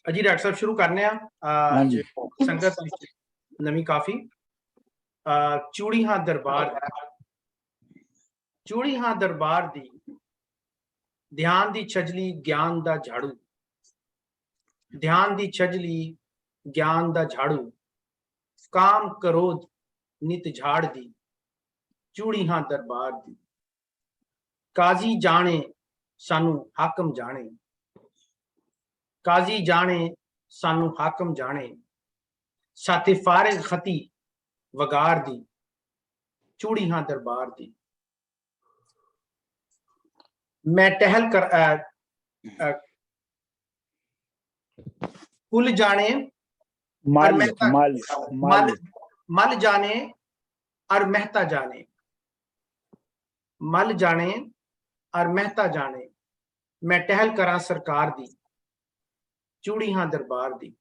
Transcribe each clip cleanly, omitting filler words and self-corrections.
जी doctor साहब शुरू करने हाँ जी। संगत नवी काफी चूड़ी हाँ दरबार दी ध्यान दी छजली ज्ञान दा झाड़ू ध्यान दी छजली ज्ञान दा झाड़ू काम क्रोध नित झाड़ दी चूड़ी हाँ दरबार दी काजी जाने सानू हाकम जाने काजी जाने सानू हाकम जाने साथे फारिग खती वगार दी चूड़ी हाँ दरबार दी मैं टहल कर कुल जाने और मल मल मल मल मल जाने और मेहता जाने मल जाने और मेहता जाने मैं टहल करा सरकार दी चूड़ी हाँ दरबार दी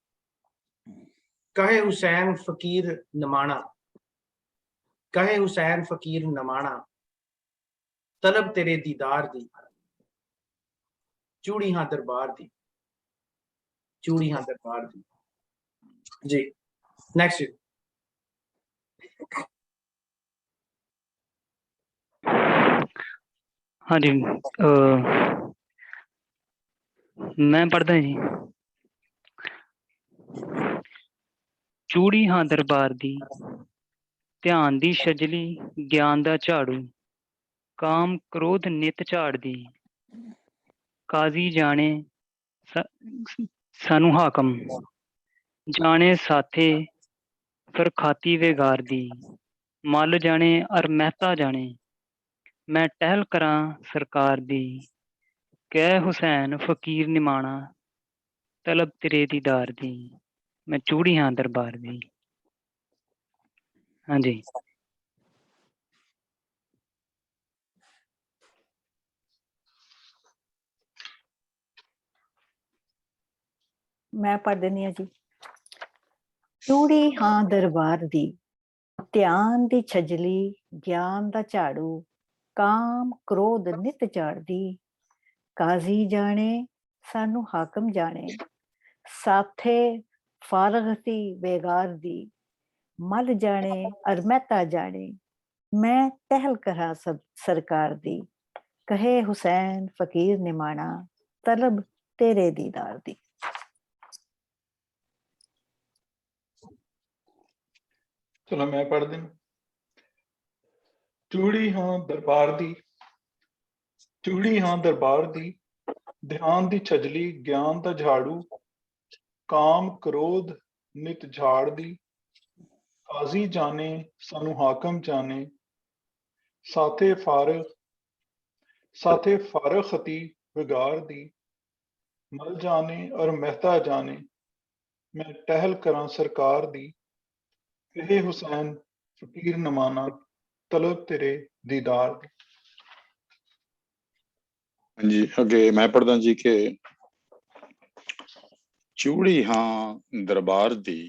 कहे हुसैन फकीर नमाना कहे हुसैन फकीर नमाना तलब तेरे दीदार दी चूड़ी हाँ दरबार दी चूड़ी हाँ दरबार दी जी नेक्स्ट हाँ जी मैं पढ़दा जी। चूड़ी हाँ दरबार दी ध्यान दी छजली ज्ञान दा झाड़ू काम क्रोध नित झाड़ दी काजी जाने सानू हाकम जाने साथे फिर खाती वेगार दी मल जाने और मेहता जाने मैं टहल करा सरकार दी कह हुसैन फकीर निमाना तलब तेरे दीदार दी मैं चूड़ी हाँ दरबार दी। हाँ जी मैं पढ़ देनी है जी। चूड़ी हाँ दरबार दी ध्यान दी छजली ज्ञान दा झाड़ू काम क्रोध नित झाड़ दी काजी जाने सानू हाकम जाने साथे फारगती बेगार दी मल जाने और मेहता जाने मैं टहल करा सब सरकार दी कहे हुसैन फकीर निमाना तलब तेरे दीदार दी। चलो मैं पढ़ देना। चूड़ी हाँ दरबार दी चूड़ी हाँ दरबार दी ध्यान दी छजली ज्ञान दा झाड़ू काम क्रोध नित झाड़ दी काजी जाने सानू हाकम जाने साथे फारग खती बिगाड़ दी मल जाने और मेहता जाने मैं टहल करा सरकार दी कहे हुसैन फकीर नमाना तलब तेरे दीदार दी। हाँ जी अगे मैं पढ़दा जी के चूड़ी हाँ दरबार दी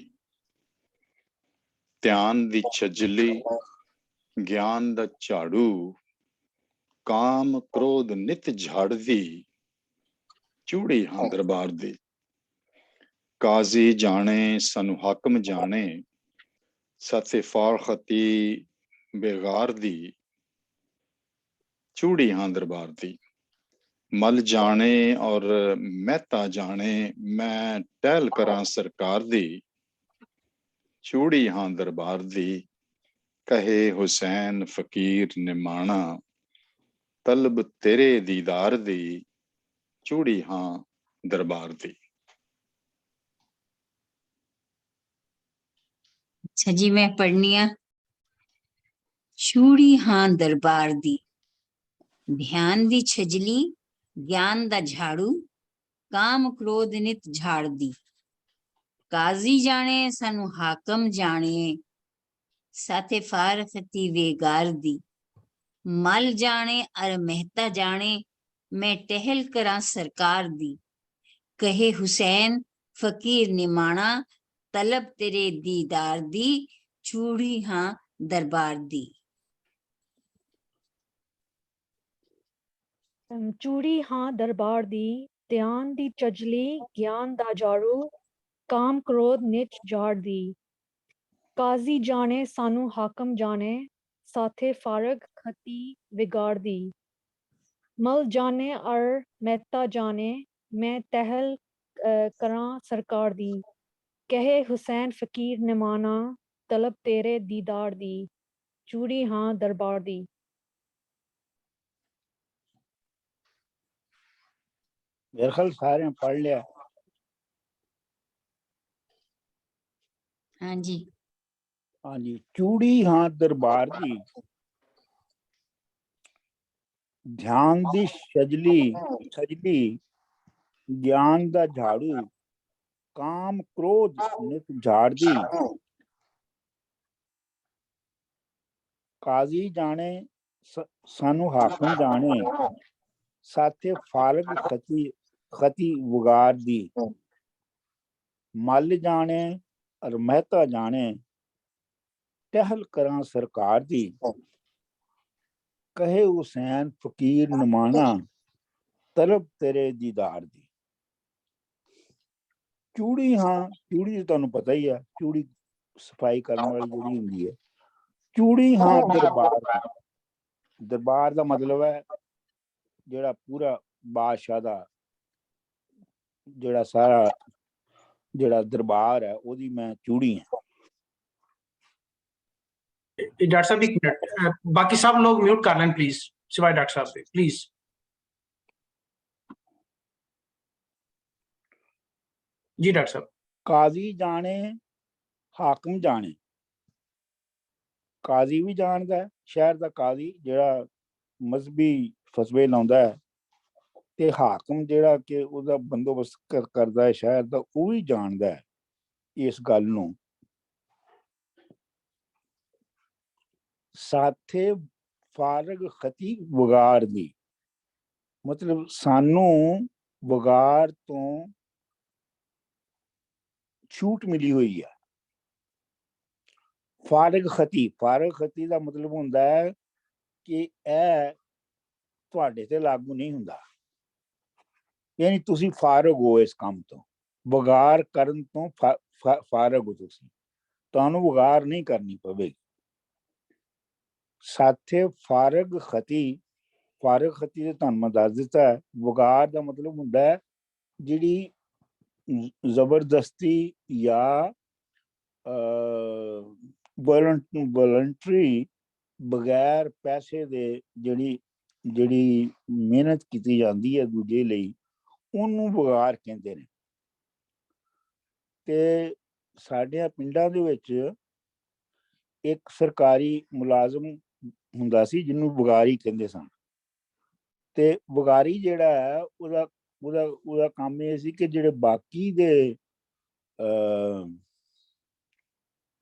ध्यान दी छजली ज्ञान दा झाड़ू काम क्रोध नित झाड़ दी चूड़ी हाँ दरबार दी काजी जाने सानू हाकम जाने साथे फार खती बेगार दी चूड़ी हाँ दरबार दी मल जाने और मेहता जाने मैं टहल करा सरकार दी चूड़ी हाँ दरबार दी कहे हुसैन फकीर निमाना तलब तेरे दीदार दी चूड़ी हाँ दरबार दी। अच्छा जी मैं पढ़नी आ। चूड़ी हाँ दरबार दी ध्यान दी छजली ज्ञान दा झाड़ू काम क्रोध नित झाड़ दी काजी जाने सानू हाकम जाने साथे फारखती वेगार दी मल जाने और मेहता जाने मैं टहल करा सरकार दी कहे हुसैन फकीर निमाना तलब तेरे दीदार दी चूड़ी हाँ दरबार दी। चूड़ी हाँ दरबार दी ਧਿਆਨ ਦੀ ਚਜਲੀ ਗਿਆਨ ਦਾ ਝਾੜੂ ਕਾਮ ਕ੍ਰੋਧ ਨਿਤ ਝਾੜਦੀ ਕਾਜ਼ੀ ਜਾਣੇ ਸਾਨੂੰ ਹਾਕਮ ਜਾਣੇ ਸਾਥੇ ਫਾਰਗ ਖਤੀ ਵਿਗਾੜਦੀ ਮਲ ਜਾਣੇ ਅਰ ਮਹਿਤਾ ਜਾਣੇ ਮੈਂ ਟਹਿਲ ਕਰਾਂ ਸਰਕਾਰ ਦੀ ਕਹੇ ਹੁਸੈਨ ਫਕੀਰ ਨਿਮਾਣਾ ਤਲਬ ਤੇਰੇ ਦੀਦਾਰ ਦੀ ਚੂੜੀ ਹਾਂ ਦਰਬਾਰ ਦੀ। मेरे ख्याल सारे पढ़ लिया। हाँ जी। हाँ जी। चूड़ी हाँ दरबार दी ध्यान दी सजली सजली ज्ञान दा झाड़ू काम क्रोध नित झाड़ दी काजी जाने सानू हाकम जाने साथे फारग खती खती वगार दी मल जाने और मेहता जाने टहल करा सरकार दी कहे हुसैन फकीर नमाना तलब तेरे दीदार दी। चूड़ी हाँ चूड़ी तो तुहानू पता ही है चूड़ी सफाई करने वाली चूड़ी हुंदी है। चूड़ी हाँ दरबार दरबार का मतलब है जेड़ा पूरा बादशाह दा जेड़ा सारा जेड़ा दरबार है ओदी मैं चूड़ी है। डॉक्टर साहब एक मिनट, बाकी सब लोग म्यूट कर लें प्लीज, सिवाय डॉक्टर साहब से प्लीज। जी डॉक्टर साहब। काजी जाने हाकम जाने काजी भी जानदा है शहर दा काजी जेड़ा मजहबी फसवे लाउंदा है ते हाकम जेड़ा कि ओदा बंदोबस्त करदा है शहर दा वो भी जानदा है इस गल नूं। साथे फारग खती वगार दी मतलब सानू वगार तो छूट मिली हुई है। फारग खती का मतलब होंदा है कि ए तुहाडे ते लागू नहीं हुंदा, यानी तुसी फारग हो इस काम तो, वगार करन तो फारग हो तुसी, तुहानू वगार नहीं करनी पवेगी। साथे फारग खती ते तुहानू मैं दस दिता है। वगार का मतलब होंदा है जिहड़ी जबरदस्ती या वॉलंटरी बगैर पैसे दे जिहड़ी मेहनत की जाती है दूजे लई उन्होंने वगार कहते हैं। ते साढ़े पिंडां दे विच एक सरकारी मुलाजम हुंदा सी जिन्हों वगारी कहते सन। ते वगारी जिहड़ा है ਉਹਦਾ ਕੰਮ ਇਹ ਸੀ ਕਿ ਜਿਹੜੇ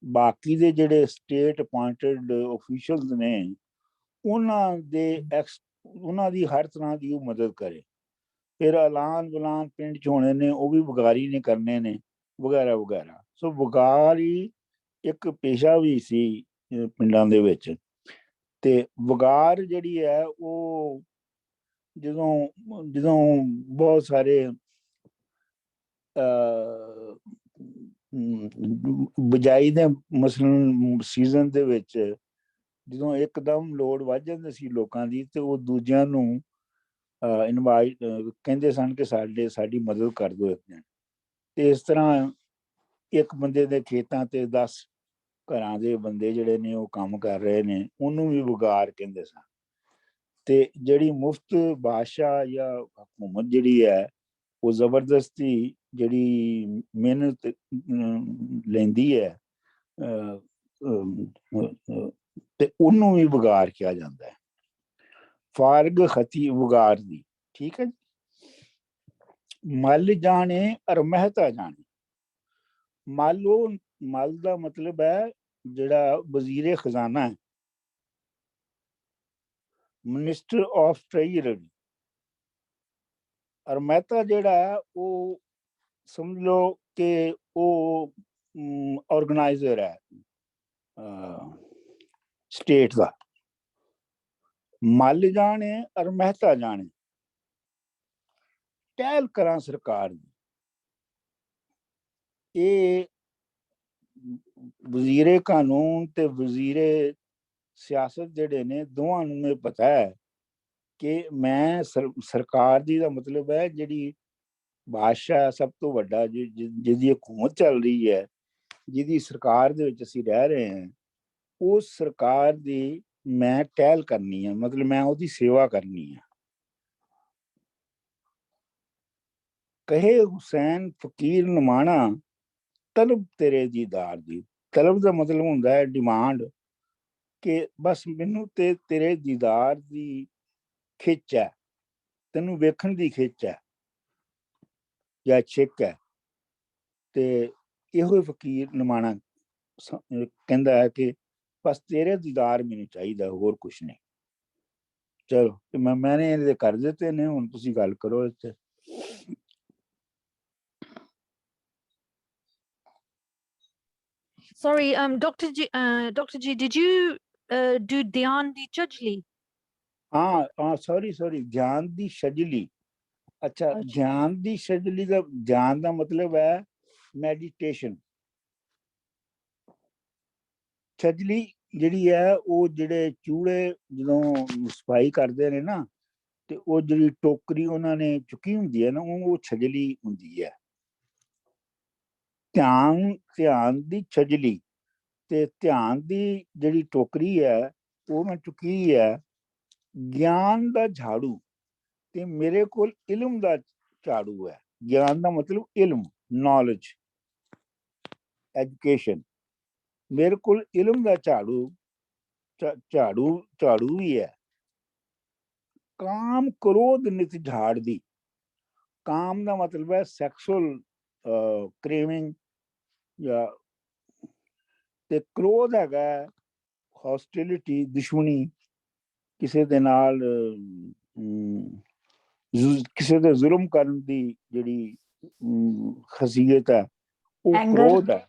ਬਾਕੀ ਦੇ ਜਿਹੜੇ ਸਟੇਟ ਅਪਾਇੰਟਡ ਆਫੀਸ਼ੀਅਲਸ ਨੇ ਉਹਨਾਂ ਦੀ ਹਰ ਤਰ੍ਹਾਂ ਦੀ ਉਹ ਮਦਦ ਕਰੇ। ਫਿਰ ਐਲਾਨ ਪਿੰਡ 'ਚ ਹੋਣੇ ਨੇ ਉਹ ਵੀ ਵਗਾਰੀ ਨੇ ਕਰਨੇ ਨੇ ਵਗੈਰਾ ਵਗੈਰਾ। ਸੋ ਵਗਾਰੀ ਇੱਕ ਪੇਸ਼ਾ ਵੀ ਸੀ ਪਿੰਡਾਂ ਦੇ ਵਿੱਚ। ਤੇ ਵਗਾਰ ਜਿਹੜੀ ਹੈ ਉਹ ਜਦੋਂ ਬਹੁਤ ਸਾਰੇ ਬਿਜਾਈ ਦੇ ਮਸਲਨ ਸੀਜ਼ਨ ਦੇ ਵਿੱਚ ਜਦੋਂ ਇੱਕਦਮ ਲੋੜ ਵੱਧ ਜਾਂਦੀ ਸੀ ਲੋਕਾਂ ਦੀ ਤੇ ਉਹ ਦੂਜਿਆਂ ਨੂੰ ਇਨਵਾਈਟ ਕਹਿੰਦੇ ਸਨ ਕਿ ਸਾਡੀ ਮਦਦ ਕਰ ਦਿਓ ਇੱਕ ਦਿਨ। ਤੇ ਇਸ ਤਰ੍ਹਾਂ ਇੱਕ ਬੰਦੇ ਦੇ ਖੇਤਾਂ ਤੇ 10 ਘਰਾਂ ਦੇ ਬੰਦੇ ਜਿਹੜੇ ਨੇ ਉਹ ਕੰਮ ਕਰ ਰਹੇ ਨੇ ਉਹਨੂੰ ਵੀ ਵਗਾਰ ਕਹਿੰਦੇ ਸਨ। ਤੇ ਜਿਹੜੀ ਮੁਫਤ ਬਾਦਸ਼ਾਹ ਜਾਂ ਹਕੂਮਤ ਜਿਹੜੀ ਹੈ ਉਹ ਜ਼ਬਰਦਸਤੀ ਜਿਹੜੀ ਮਿਹਨਤ ਲੈਂਦੀ ਹੈ ਤੇ ਉਹਨੂੰ ਵੀ ਵਗਾਰ ਕਿਹਾ ਜਾਂਦਾ ਹੈ। ਫਾਰਗ ਖਤੀ ਵਗਾਰ ਦੀ। ਠੀਕ ਹੈ ਜੀ। ਮਲ ਜਾਣੇ ਔਰ ਮਹਿਤਾ ਜਾਣੇ। ਮਲ ਦਾ ਮਤਲਬ ਹੈ ਜਿਹੜਾ ਵਜ਼ੀਰ ਖਜ਼ਾਨਾ ਹੈ, ਮਿਨਿਸਟਰ ਆਫ ਟ੍ਰੇਜਰੀ। ਔਰ ਮਹਿਤਾ ਜਿਹੜਾ ਹੈ ਉਹ ਸਮਝ ਲਓ ਕਿ ਉਹ ਆਰਗੇਨਾਈਜ਼ਰ ਹੈ ਸਟੇਟ ਦਾ। ਮਲ ਜਾਣੇ ਔਰ ਮਹਿਤਾ ਜਾਣੇ ਟਹਿਲ ਕਰਾਂ ਸਰਕਾਰ ਦੀ। ਇਹ ਵਜ਼ੀਰੇ ਕਾਨੂੰਨ ਤੇ ਵਜ਼ੀਰੇ ਸਿਆਸਤ ਜਿਹੜੇ ਨੇ ਦੋਵਾਂ ਨੂੰ ਇਹ ਪਤਾ ਹੈ ਕਿ ਮੈਂ ਸਰਕਾਰ ਦੀ ਦਾ ਮਤਲਬ ਹੈ ਜਿਹੜੀ ਬਾਦਸ਼ਾਹ ਸਭ ਤੋਂ ਵੱਡਾ ਜਿਹਦੀ ਹਕੂਮਤ ਚੱਲ ਰਹੀ ਹੈ, ਜਿਹਦੀ ਸਰਕਾਰ ਦੇ ਵਿੱਚ ਅਸੀਂ ਰਹਿ ਰਹੇ ਹਾਂ, ਉਸ ਸਰਕਾਰ ਦੀ ਮੈਂ ਟਹਿਲ ਕਰਨੀ ਹੈ, ਮਤਲਬ ਮੈਂ ਉਹਦੀ ਸੇਵਾ ਕਰਨੀ ਹੈ। ਕਹੇ ਹੁਸੈਨ ਫਕੀਰ ਨਮਾਣਾ ਤਲਬ ਤੇਰੇ ਦੀਦਾਰ ਦੀ। ਤਲਬ ਦਾ ਮਤਲਬ ਹੁੰਦਾ ਹੈ ਡਿਮਾਂਡ, ਕਿ ਬਸ ਮੈਨੂੰ ਤੇ ਤੇਰੇ ਦੀਦਾਰ ਦੀ ਖਿੱਚ ਹੈ, ਤੈਨੂੰ ਵੇਖਣ ਦੀ ਖਿੱਚ ਹੈ ਜਾਂ ਛਿੱਕ ਹੈ। ਤੇ ਇਹੋ ਫਕੀਰ ਨਮਾਣਾ ਕਹਿੰਦਾ ਹੈ ਕਿ ਬਸ ਤੇਰੇ ਦੀਦਾਰ ਮੈਨੂੰ ਚਾਹੀਦਾ, ਹੋਰ ਕੁਛ ਨਹੀਂ। ਚਲੋ ਮੈਨੇ ਇਹਦੇ ਕਰ ਦਿੱਤੇ ਨੇ, ਹੁਣ ਤੁਸੀਂ ਗੱਲ ਕਰੋ ਇੱਥੇ। Sorry, Dr. G, did you do Dhyan di Chajli? ਹਾਂ ਸੌਰੀ ਧਿਆਨ ਦੀ ਸ਼ਜਲੀ। ਅੱਛਾ, ਧਿਆਨ ਦੀ ਸ਼ਜਲੀ ਦਾ ਧਿਆਨ ਦਾ ਮਤਲਬ ਹੈ ਮੈਡੀਟੇਸ਼ਨ। ਛਜਲੀ ਜਿਹੜੀ ਹੈ ਉਹ ਜਿਹੜੇ ਚੂੜੇ ਜਦੋਂ ਸਫਾਈ ਕਰਦੇ ਨੇ ਨਾ, ਤੇ ਉਹ ਜਿਹੜੀ ਟੋਕਰੀ ਉਹਨਾਂ ਨੇ ਚੁੱਕੀ ਹੁੰਦੀ ਹੈ ਨਾ, ਉਹ ਛਜਲੀ ਹੁੰਦੀ ਹੈ। ਧਿਆਨ ਦੀ ਛਜਲੀ, ਤੇ ਧਿਆਨ ਦੀ ਜਿਹੜੀ ਟੋਕਰੀ ਹੈ ਉਹ ਮੈਂ ਚੁੱਕੀ ਹੈ। ਗਿਆਨ ਦਾ ਝਾੜੂ, ਤੇ ਮੇਰੇ ਕੋਲ ਇਲਮ ਦਾ ਝਾੜੂ ਹੈ। ਗਿਆਨ ਦਾ ਮਤਲਬ ਇਲਮ, ਨੌਲੇਜ, ਐਜੂਕੇਸ਼ਨ। ਮੇਰੇ ਕੋਲ ਇਲਮ ਦਾ ਝਾੜੂ ਵੀ ਹੈ। ਕਾਮ ਕ੍ਰੋਧ ਨਿਤ ਝਾੜਦੀ। ਕਾਮ ਦਾ ਮਤਲਬ ਹੈ ਸੈਕਸੁਅਲ ਕ੍ਰੇਵਿੰਗ, ਜਾਂ ਤੇ ਕ੍ਰੋਧ ਹੈਗਾ ਹੌਸਟਿਲਿਟੀ, ਦੁਸ਼ਮਣੀ, ਕਿਸੇ ਦੇ ਨਾਲ ਕਿਸੇ ਦੇ ਜ਼ੁਲਮ ਕਰਨ ਦੀ ਜਿਹੜੀ ਖਸੀਅਤ ਹੈ, ਉਹ ਕ੍ਰੋਧ ਹੈ।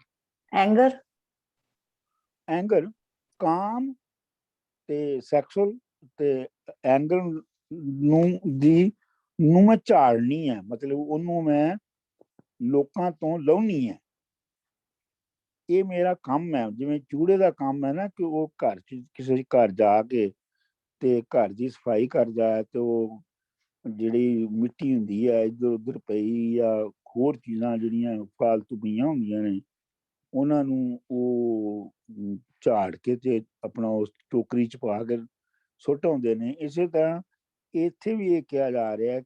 ਐਂਗਰ, ਕਾਮ ਤੇ ਸੈਕਸੁਅਲ ਤੇ ਐਂਗਰ ਨੂੰ ਮੈਂ ਝਾੜਨੀ ਹੈ, ਮਤਲਬ ਉਹਨੂੰ ਮੈਂ ਲੋਕਾਂ ਤੋਂ ਲਾਉਣੀ ਹੈ। ਇਹ ਮੇਰਾ ਕੰਮ ਹੈ। ਜਿਵੇਂ ਚੂੜੇ ਦਾ ਕੰਮ ਹੈ ਨਾ, ਕਿ ਉਹ ਘਰ ਚ ਕਿਸੇ ਘਰ ਜਾ ਕੇ ਤੇ ਘਰ ਦੀ ਸਫਾਈ ਕਰਦਾ ਹੈ, ਤੇ ਉਹ ਜਿਹੜੀ ਮਿੱਟੀ ਹੁੰਦੀ ਹੈ ਇੱਧਰ ਉੱਧਰ ਪਈ, ਜਾਂ ਹੋਰ ਚੀਜ਼ਾਂ ਜਿਹੜੀਆਂ ਫਾਲਤੂ ਪਈਆਂ ਹੁੰਦੀਆਂ ਨੇ, ਉਹਨਾਂ ਨੂੰ ਉਹ ਝਾੜ ਕੇ ਤੇ ਆਪਣਾ ਉਸ ਟੋਕਰੀ ਚ ਪਾ ਕੇ ਸੁੱਟ ਆਉਂਦੇ ਨੇ। ਇਸੇ ਤਰ੍ਹਾਂ ਇੱਥੇ ਵੀ ਇਹ ਕਿਹਾ ਜਾ ਰਿਹਾ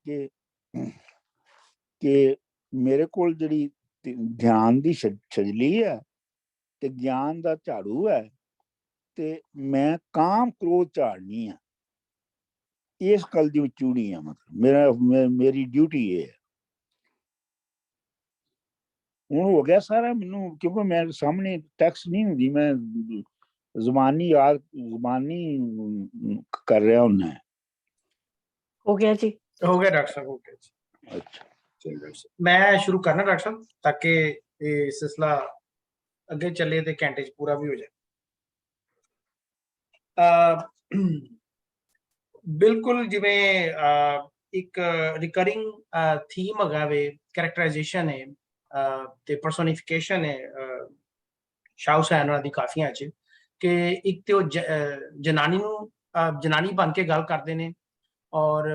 ਕਿ ਮੇਰੇ ਕੋਲ ਜਿਹੜੀ ਧਿਆਨ ਦੀ ਛਜਲੀ ਹੈ ਤੇ ਗਿਆਨ ਦਾ ਝਾੜੂ ਹੈ, ਤੇ ਮੈਂ ਕਾਮ ਕ੍ਰੋਧ ਝਾੜਨੀ ਆ। ਇਸ ਗੱਲ ਦੀ ਚੂੜੀ ਆ, ਮਤਲਬ ਮੇਰੀ ਡਿਊਟੀ ਇਹ ਹੈ। ਹੁਣ ਹੋ ਗਿਆ ਸਾਰਾ ਮੈਨੂੰ, ਕਿਉਂਕਿ ਮੇਰੇ ਸਾਹਮਣੇ ਟੈਕਸਟ ਨਹੀਂ ਹੁੰਦੀ, ਮੈਂ ਜ਼ੁਬਾਨੀ ਕਰ ਰਿਹਾ ਹੁੰਦਾ। ਹੋ ਗਿਆ ਜੀ? ਹੋ ਗਿਆ ਡਾਕਟਰ ਸਾਹਿਬ, ਹੋ ਗਿਆ ਜੀ। ਅੱਛਾ, ਮੈਂ ਸ਼ੁਰੂ ਕਰਨਾ ਡਾਕਟਰ ਸਾਹਿਬ, ਤਾਂ ਕਿ ਇਹ ਸਿਲਸਿਲਾ ਅੱਗੇ ਚੱਲੇ ਤੇ ਘੰਟੇ ਚ ਪੂਰਾ ਵੀ ਹੋ ਜਾਏ। ਬਿਲਕੁਲ ਜਿਵੇਂ ਇੱਕ ਰਿਕਰਿੰਗ ਥੀਮ ਹੈਗਾ ਵੇ, ਕੈਰੈਕਟਰਾਈਜੇਸ਼ਨ ਹੈ ਤੇ ਪਰਸੋਨੀਫਿਕੇਸ਼ਨ ਹੈ ਸ਼ਾਹ ਹੁਸੈਨ ਉਹਨਾਂ ਦੀ ਕਾਫੀਆਂ ਚ, ਕਿ ਇੱਕ ਤੇ ਉਹ ਜਨਾਨੀ ਬਣ ਕੇ ਗੱਲ ਕਰਦੇ ਨੇ, ਔਰ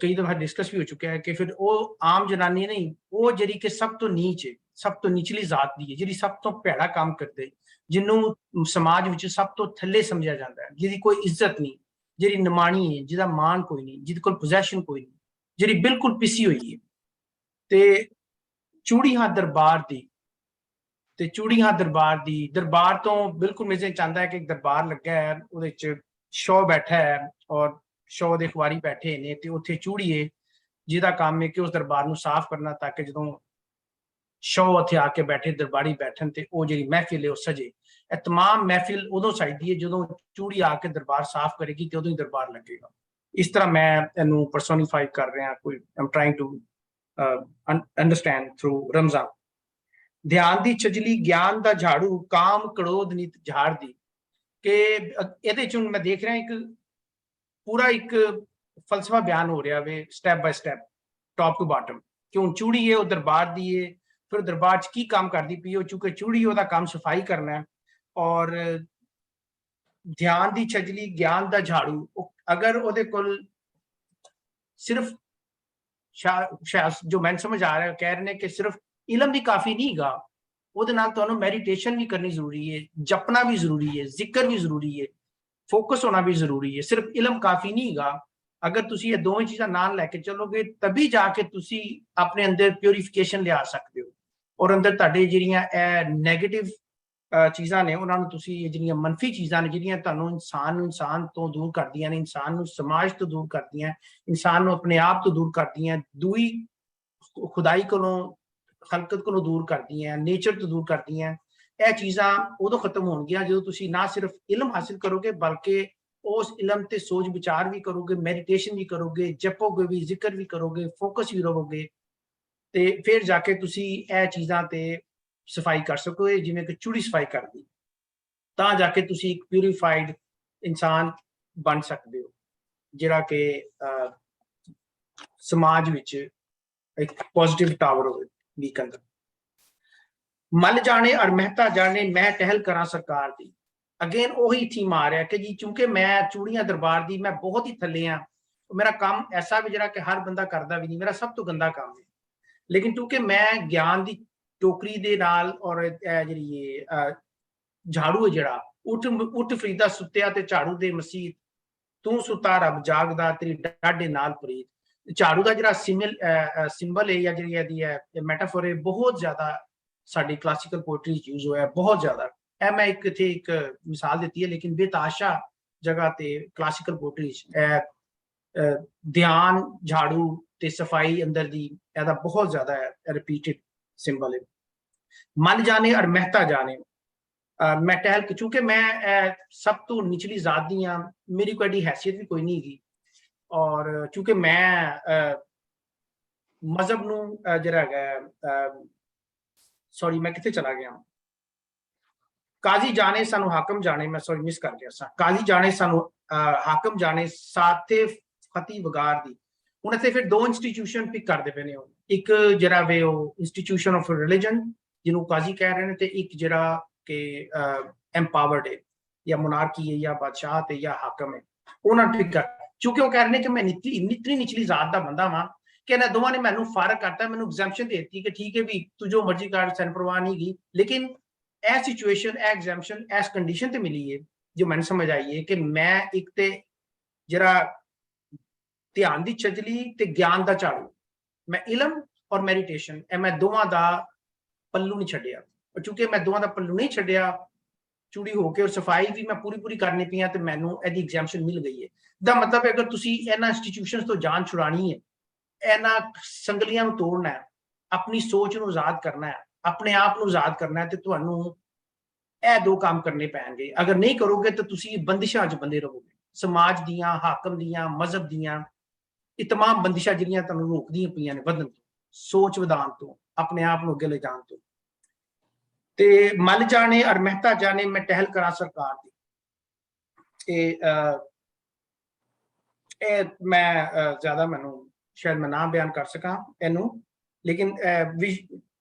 ਕਈ ਦਫਾ ਡਿਸਕਸ ਵੀ ਹੋ ਚੁੱਕਿਆ ਹੈ ਕਿ ਫਿਰ ਉਹ ਆਮ ਜਨਾਨੀ ਨਹੀਂ, ਉਹ ਜਿਹੜੀ ਕਿ ਸਭ ਤੋਂ ਨੀਚ ਹੈ, ਸਭ ਤੋਂ ਨਿਚਲੀ ਜ਼ਾਤ ਦੀ ਹੈ, ਜਿਹੜੀ ਸਭ ਤੋਂ ਭੈੜਾ ਕੰਮ ਕਰਦੇ, ਜਿਹਨੂੰ ਸਮਾਜ ਵਿੱਚ ਸਭ ਤੋਂ ਥੱਲੇ ਸਮਝਿਆ ਜਾਂਦਾ ਹੈ, ਜਿਹਦੀ ਕੋਈ ਇੱਜ਼ਤ ਨਹੀਂ, ਜਿਹੜੀ ਨਿਮਾਣੀ ਹੈ, ਜਿਹਦਾ ਮਾਣ ਕੋਈ ਨਹੀਂ, ਜਿਹਦੇ ਕੋਲ ਪੋਜੈਸ਼ਨ ਕੋਈ ਨਹੀਂ, ਜਿਹੜੀ ਬਿਲਕੁਲ ਪਿਸੀ ਹੋਈ ਹੈ। ਤੇ ਚੂੜੀਆਂ ਦਰਬਾਰ ਦੀ, ਤੇ ਚੂੜੀਆਂ ਦਰਬਾਰ ਤੋਂ ਬਿਲਕੁਲ ਮੇਰੇ ਚਾਹੁੰਦਾ ਹੈ ਕਿ ਇੱਕ ਦਰਬਾਰ ਲੱਗਾ ਹੈ, ਉਹਦੇ ਚ ਸ਼ੋਅ ਬੈਠਾ ਹੈ, ਔਰ ਸ਼ੋਅ ਦੇ ਖਿਡਾਰੀ ਬੈਠੇ ਨੇ, ਤੇ ਉੱਥੇ ਚੂੜੀਏ ਜਿਹਦਾ ਕੰਮ ਹੈ ਕਿ ਉਸ ਦਰਬਾਰ ਨੂੰ ਸਾਫ਼ ਕਰਨਾ, ਤਾਂ ਕਿ ਜਦੋਂ ਸ਼ੋਅ ਉੱਥੇ ਆ ਕੇ ਬੈਠੇ, ਦਰਬਾਰੀ ਬੈਠਣ, ਤੇ ਉਹ ਜਿਹੜੀ ਮਹਿਫਿਲ ਹੈ ਉਹ ਸਜੇ। ਇਹ ਤਮਾਮ ਮਹਿਫਿਲ ਉਦੋਂ ਸਜਦੀ ਹੈ ਜਦੋਂ ਚੂੜੀ ਆ ਕੇ ਦਰਬਾਰ ਸਾਫ਼ ਕਰੇਗੀ, ਤੇ ਉਦੋਂ ਹੀ ਦਰਬਾਰ ਲੱਗੇਗਾ। ਇਸ ਤਰ੍ਹਾਂ ਮੈਂ ਇਹਨੂੰ ਪਰਸੋਨੀਫਾਈ ਕਰ ਰਿਹਾ, ਕੋਈ ਆਮ trying to understand through Ramzan. ਧਿਆਨ ਦੀ ਛਜਲੀ, ਗਿਆਨ ਦਾ ਝਾੜੂ, ਕਾਮ ਕ੍ਰੋਧ ਨਿਤ ਝਾੜਦੀ। ਕਿ ਇਹਦੇ ਚ ਮੈਂ ਦੇਖ ਰਿਹਾ ਇੱਕ ਪੂਰਾ ਇੱਕ ਫਲਸਫਾ ਬਿਆਨ ਹੋ ਰਿਹਾ ਵੇ, step by step, top to bottom ਕਿ ਹੁਣ ਚੂੜੀ ਹੈ ਉਹ ਦਰਬਾਰ ਦੀ ਹੈ, ਫਿਰ ਦਰਬਾਰ 'ਚ ਕੀ ਕੰਮ ਕਰਦੀ ਪਈ ਉਹ, ਚੂੰਕਿ ਚੂੜੀ ਉਹਦਾ ਕੰਮ ਸਫਾਈ ਕਰਨਾ ਹੈ, ਔਰ ਧਿਆਨ ਦੀ ਛਜਲੀ ਗਿਆਨ ਦਾ ਝਾੜੂ, ਅਗਰ ਉਹਦੇ ਕੋਲ ਸਿਰਫ ਜੋ ਮੈਨੂੰ ਸਮਝ ਆ ਰਿਹਾ ਕਹਿ ਰਹੇ ਨੇ ਕਿ ਸਿਰਫ ਇਲਮ ਵੀ ਕਾਫੀ ਨਹੀਂ ਗਾ, ਉਹਦੇ ਨਾਲ ਤੁਹਾਨੂੰ ਮੈਡੀਟੇਸ਼ਨ ਵੀ ਕਰਨੀ ਜ਼ਰੂਰੀ ਹੈ, ਜਪਣਾ ਵੀ ਜ਼ਰੂਰੀ ਹੈ, ਜ਼ਿਕਰ ਵੀ ਜ਼ਰੂਰੀ ਹੈ, ਫੋਕਸ ਹੋਣਾ ਵੀ ਜ਼ਰੂਰੀ ਹੈ, ਸਿਰਫ ਇਲਮ ਕਾਫੀ ਨਹੀਂ ਗਾ। ਅਗਰ ਤੁਸੀਂ ਇਹ ਦੋਵੇਂ ਚੀਜ਼ਾਂ ਨਾਲ ਲੈ ਕੇ ਚੱਲੋਗੇ ਤभी ਜਾ ਕੇ ਤੁਸੀਂ ਆਪਣੇ ਅੰਦਰ ਪਿਉਰੀਫਿਕੇਸ਼ਨ ਲਿਆ ਸਕਦੇ ਹੋ, ਔਰ ਅੰਦਰ ਤੁਹਾਡੇ ਜਿਹੜੀਆਂ ਇਹ ਨੈਗੇਟਿਵ ਚੀਜ਼ਾਂ ਨੇ ਉਹਨਾਂ ਨੂੰ ਤੁਸੀਂ, ਜਿਹੜੀਆਂ ਮੰਨਫੀ ਚੀਜ਼ਾਂ ਨੇ ਜਿਹੜੀਆਂ ਤੁਹਾਨੂੰ ਇਨਸਾਨ ਤੋਂ ਦੂਰ ਕਰਦੀਆਂ ਨੇ, ਇਨਸਾਨ ਨੂੰ ਸਮਾਜ ਤੋਂ ਦੂਰ ਕਰਦੀਆਂ, ਇਨਸਾਨ ਨੂੰ ਆਪਣੇ ਆਪ ਤੋਂ ਦੂਰ ਕਰਦੀਆਂ, ਦੂਈ ਖੁਦਾਈ ਕੋਲੋਂ ਖਲਕਤ ਕੋਲੋਂ ਦੂਰ ਕਰਦੀਆਂ, ਨੇਚਰ ਤੋਂ ਦੂਰ ਕਰਦੀਆਂ, ਇਹ ਚੀਜ਼ਾਂ ਉਦੋਂ ਖਤਮ ਹੋਣਗੀਆਂ ਜਦੋਂ ਤੁਸੀਂ ਨਾ ਸਿਰਫ ਇਲਮ ਹਾਸਿਲ ਕਰੋਗੇ ਬਲਕਿ ਉਸ ਇਲਮ ਤੇ ਸੋਚ ਵਿਚਾਰ ਵੀ ਕਰੋਗੇ, ਮੈਡੀਟੇਸ਼ਨ ਵੀ ਕਰੋਗੇ, ਜਪੋਗੇ ਵੀ, ਜ਼ਿਕਰ ਵੀ ਕਰੋਗੇ, ਫੋਕਸ ਵੀ ਰਹੋਗੇ, ਤੇ ਫਿਰ ਜਾ ਕੇ ਤੁਸੀਂ ਇਹ ਚੀਜ਼ਾਂ ਤੇ ਸਫਾਈ ਕਰ ਸਕੋਗੇ ਜਿਵੇਂ ਕਿ ਚੂੜੀ ਸਫਾਈ ਕਰਦੀ, ਤਾਂ ਜਾ ਕੇ ਤੁਸੀਂ ਇੱਕ ਪਿਊਰੀਫਾਈਡ ਇਨਸਾਨ ਬਣ ਸਕਦੇ ਹੋ ਜਿਹੜਾ ਕਿ ਸਮਾਜ ਵਿੱਚ ਇੱਕ ਪੋਜ਼ਿਟਿਵ ਟਾਵਰ ਹੋਵੇ ਵੀਕਨ ਦਾ। ਮਲ ਜਾਣੇ ਔਰ ਮਹਿਤਾ ਜਾਣੇ ਮੈਂ ਟਹਿਲ ਕਰਾਂ ਸਰਕਾਰ ਦੀ, ਅਗੇਨ ਉਹੀ ਥੀਮ ਆ ਰਿਹਾ ਕਿ ਜੀ ਚੂੰਕਿ ਮੈਂ ਚੂੜੀਆਂ ਦਰਬਾਰ ਦੀ ਮੈਂ ਬਹੁਤ ਹੀ ਥੱਲੇ ਆ, ਮੇਰਾ ਕੰਮ ਐਸਾ ਵੀ ਜਿਹੜਾ ਕਿ ਹਰ ਬੰਦਾ ਕਰਦਾ ਵੀ ਨਹੀਂ, ਮੇਰਾ ਸਭ ਤੋਂ ਗੰਦਾ ਕੰਮ ਹੈ, ਲੇਕਿਨ ਕਿਉਂਕਿ ਮੈਂ ਗਿਆਨ ਦੀ ਟੋਕਰੀ ਦੇ ਨਾਲ ਔਰ ਜਿਹੜੀ ਝਾੜੂ ਹੈ ਜਿਹੜਾ ਉੱਠ ਫਰੀਦਾ ਸੁੱਤਿਆ ਤੇ ਝਾੜੂ ਦੇ ਮਸੀਹ ਤੂੰ ਸੁੱਤਾ ਰੱਬ ਜਾਗਦਾ ਤੇਰੀ ਡਾਢੇ ਨਾਲ ਪ੍ਰੀਤ, ਝਾੜੂ ਦਾ ਜਿਹੜਾ ਸਿੰਬਲ ਹੈ ਜਾਂ ਜਿਹੜੀ ਇਹਦੀ ਹੈ ਮੈਟਾਫੋਰ ਹੈ ਬਹੁਤ ਜ਼ਿਆਦਾ ਸਾਡੀ ਕਲਾਸੀਕਲ ਪੋਇਟਰੀ ਯੂਜ਼ ਹੋਇਆ, ਬਹੁਤ ਜ਼ਿਆਦਾ। ਇਹ ਮੈਂ ਇੱਥੇ ਇੱਕ ਮਿਸਾਲ ਦਿੱਤੀ ਹੈ, ਲੇਕਿਨ ਬੇਤਾਸ਼ਾ ਜਗ੍ਹਾ ਤੇ ਕਲਾਸੀਕਲ ਪੋਇਟਰੀ ਧਿਆਨ, ਝਾੜੂ ਤੇ ਸਫਾਈ ਅੰਦਰ ਦੀ ਇਹਦਾ ਬਹੁਤ ਜ਼ਿਆਦਾ ਰਿਪੀਟਡ ਸਿੰਬਲ ਹੈ। ਮਲ ਜਾਣੇ ਔਰ ਮਹਿਤਾ ਜਾਣੇ ਮੈਂ ਟਹਿਲ ਕੇ, ਚूंकि ਮੈਂ ਸਭ ਤੋਂ ਨਿਚਲੀ ਜ਼ਾਤ ਦੀ ਹਾਂ, ਮੇਰੀ ਕੋਈ ਐਡੀ ਹੈਸੀਅਤ ਵੀ ਕੋਈ ਨਹੀਂ ਹੈਗੀ, ਔਰ चूंकि ਮੈਂ ਮਜ਼ਹਬ ਨੂੰ ਜਿਹੜਾ ਹੈਗਾ ਸੌਰੀ ਮੈਂ ਕਿੱਥੇ ਚਲਾ ਗਿਆ, ਕਾਜ਼ੀ ਜਾਣੇ ਸਾਨੂੰ ਹਾਕਮ ਜਾਣੇ, ਮੈਂ ਸੌਰੀ ਮਿਸ ਕਰ ਗਿਆ ਸਾਂ, ਕਾਜ਼ੀ ਜਾਣੇ ਸਾਨੂੰ ਹਾਕਮ ਜਾਣੇ ਸਾਥੇ ਫਤੀ ਵਗਾਰ ਦੀ। ਹੁਣ ਇੱਥੇ ਫਿਰ ਦੋ ਇੰਸਟੀਟਿਊਸ਼ਨ ਪਿਕ ਕਰਦੇ ਪਏ ਨੇ, ਇੱਕ ਜਿਹੜਾ ਵੇ ਉਹ ਇੰਸਟੀਟਿਊਸ਼ਨ ਆਫ ਰਿਲੀਜਨ ਜਿਹਨੂੰ ਕਾਜ਼ੀ ਕਹਿ ਰਹੇ ਨੇ, ਤੇ ਇੱਕ ਜਿਹੜਾ ਕਿ ਐਮਪਾਵਰਡ ਹੈ ਜਾਂ ਮੋਨਾਰਕੀ ਹੈ ਜਾਂ ਬਾਦਸ਼ਾਹ ਤੇ ਜਾਂ ਹਾਕਮ ਹੈ, ਉਹਨਾਂ ਨੂੰ ਪਿਕ ਕਰ, ਚूंकि ਉਹ ਕਹਿ ਰਹੇ ਨੇ ਕਿ ਮੈਂ ਨਿਚਲੀ ਜ਼ਾਤ ਦਾ ਬੰਦਾ ਵਾਂ, ਕਿ ਇਹਨਾਂ ਦੋਵਾਂ ਨੇ ਮੈਨੂੰ ਫਰਕ ਕਰਤਾ, ਮੈਨੂੰ ਐਗਜ਼ੈਂਪਸ਼ਨ ਦੇ ਦਿੱਤੀ ਕਿ ਠੀਕ ਹੈ ਵੀ ਤੂੰ ਜੋ ਮਰਜ਼ੀ ਕਰ, ਸਾਨੂੰ ਪਰਵਾਹ ਨਹੀਂ ਗਈ, ਲੇਕਿਨ ਇਹ ਸਿਚੁਏਸ਼ਨ, ਇਹ ਐਗਜ਼ੈਂਪਸ਼ਨ ਇਸ ਕੰਡੀਸ਼ਨ ਤੇ ਮਿਲੀ ਹੈ ਜੋ ਮੈਨੂੰ ਸਮਝ ਆਈ ਹੈ ਕਿ ਮੈਂ ਇੱਕ ਤੇ ਜਿਹੜਾ ਧਿਆਨ ਦੀ ਛਜਲੀ ਤੇ ਗਿਆਨ ਦਾ ਝਾੜੂ, ਮੈਂ ਇਲਮ ਔਰ ਮੈਡੀਟੇਸ਼ਨ ਇਹ ਮੈਂ ਦੋਵਾਂ ਦਾ ਪੱਲੂ ਨਹੀਂ ਛੱਡਿਆ, ਚूंकि ਮੈਂ ਦੋਵਾਂ ਦਾ ਪੱਲੂ ਨਹੀਂ ਛੱਡਿਆ, ਚੂੜੀ ਹੋ ਕੇ ਔਰ ਸਫਾਈ ਵੀ ਮੈਂ ਪੂਰੀ ਕਰਨੀ ਪਈ ਆ, ਤੇ ਮੈਨੂੰ ਇਹਦੀ ਐਗਜ਼ੈਂਪਸ਼ਨ ਮਿਲ ਗਈ ਹੈ। ਦਾ ਮਤਲਬ ਹੈ ਅਗਰ ਤੁਸੀਂ ਇਹਨਾਂ ਇੰਸਟੀਟਿਊਸ਼ਨਸ ਤੋਂ ਜਾਨ ਛੁਡਾਣੀ ਹੈ, ਇਹਨਾਂ ਸੰਗਲੀਆਂ ਨੂੰ ਤੋੜਨਾ ਹੈ, ਆਪਣੀ ਸੋਚ ਨੂੰ ਆਜ਼ਾਦ ਕਰਨਾ ਹੈ, ਆਪਣੇ ਆਪ ਨੂੰ ਆਜ਼ਾਦ ਕਰਨਾ ਹੈ, ਤੇ ਤੁਹਾਨੂੰ ਇਹ ਦੋ ਕੰਮ ਕਰਨੇ ਪੈਣਗੇ। ਅਗਰ ਨਹੀਂ ਕਰੋਗੇ ਤਾਂ ਤੁਸੀਂ ਬੰਦਿਸ਼ਾਂ 'ਚ ਬੰਦੇ ਰਹੋਗੇ, ਸਮਾਜ ਦੀਆਂ, ਹਾਕਮ ਦੀਆਂ, ਮਜ਼ਹਬ ਦੀਆਂ, ਇਹ तमाम ਬੰਦਿਸ਼ਾਂ ਜਿਹੜੀਆਂ ਤੁਹਾਨੂੰ ਰੋਕਦੀਆਂ ਪਈਆਂ ਨੇ ਵਧਣ ਤੋਂ, ਸੋਚ ਵਧਾਉਣ ਤੋਂ, ਆਪਣੇ ਆਪ ਨੂੰ ਅੱਗੇ ਲੈ ਜਾਣ ਤੋਂ। ਤੇ ਮਲ ਜਾਣੇ ਔਰ ਮਹਿਤਾ ਜਾਣੇ ਮੈਂ ਟਹਿਲ ਕਰਾਂ ਸਰਕਾਰ ਦੀ, ਇਹ ਮੈਂ ਜ਼ਿਆਦਾ ਮੈਨੂੰ ਸ਼ਾਇਦ ਮੈਂ ਨਾ ਬਿਆਨ ਕਰ ਸਕਾਂ ਇਹਨੂੰ, ਲੇਕਿਨ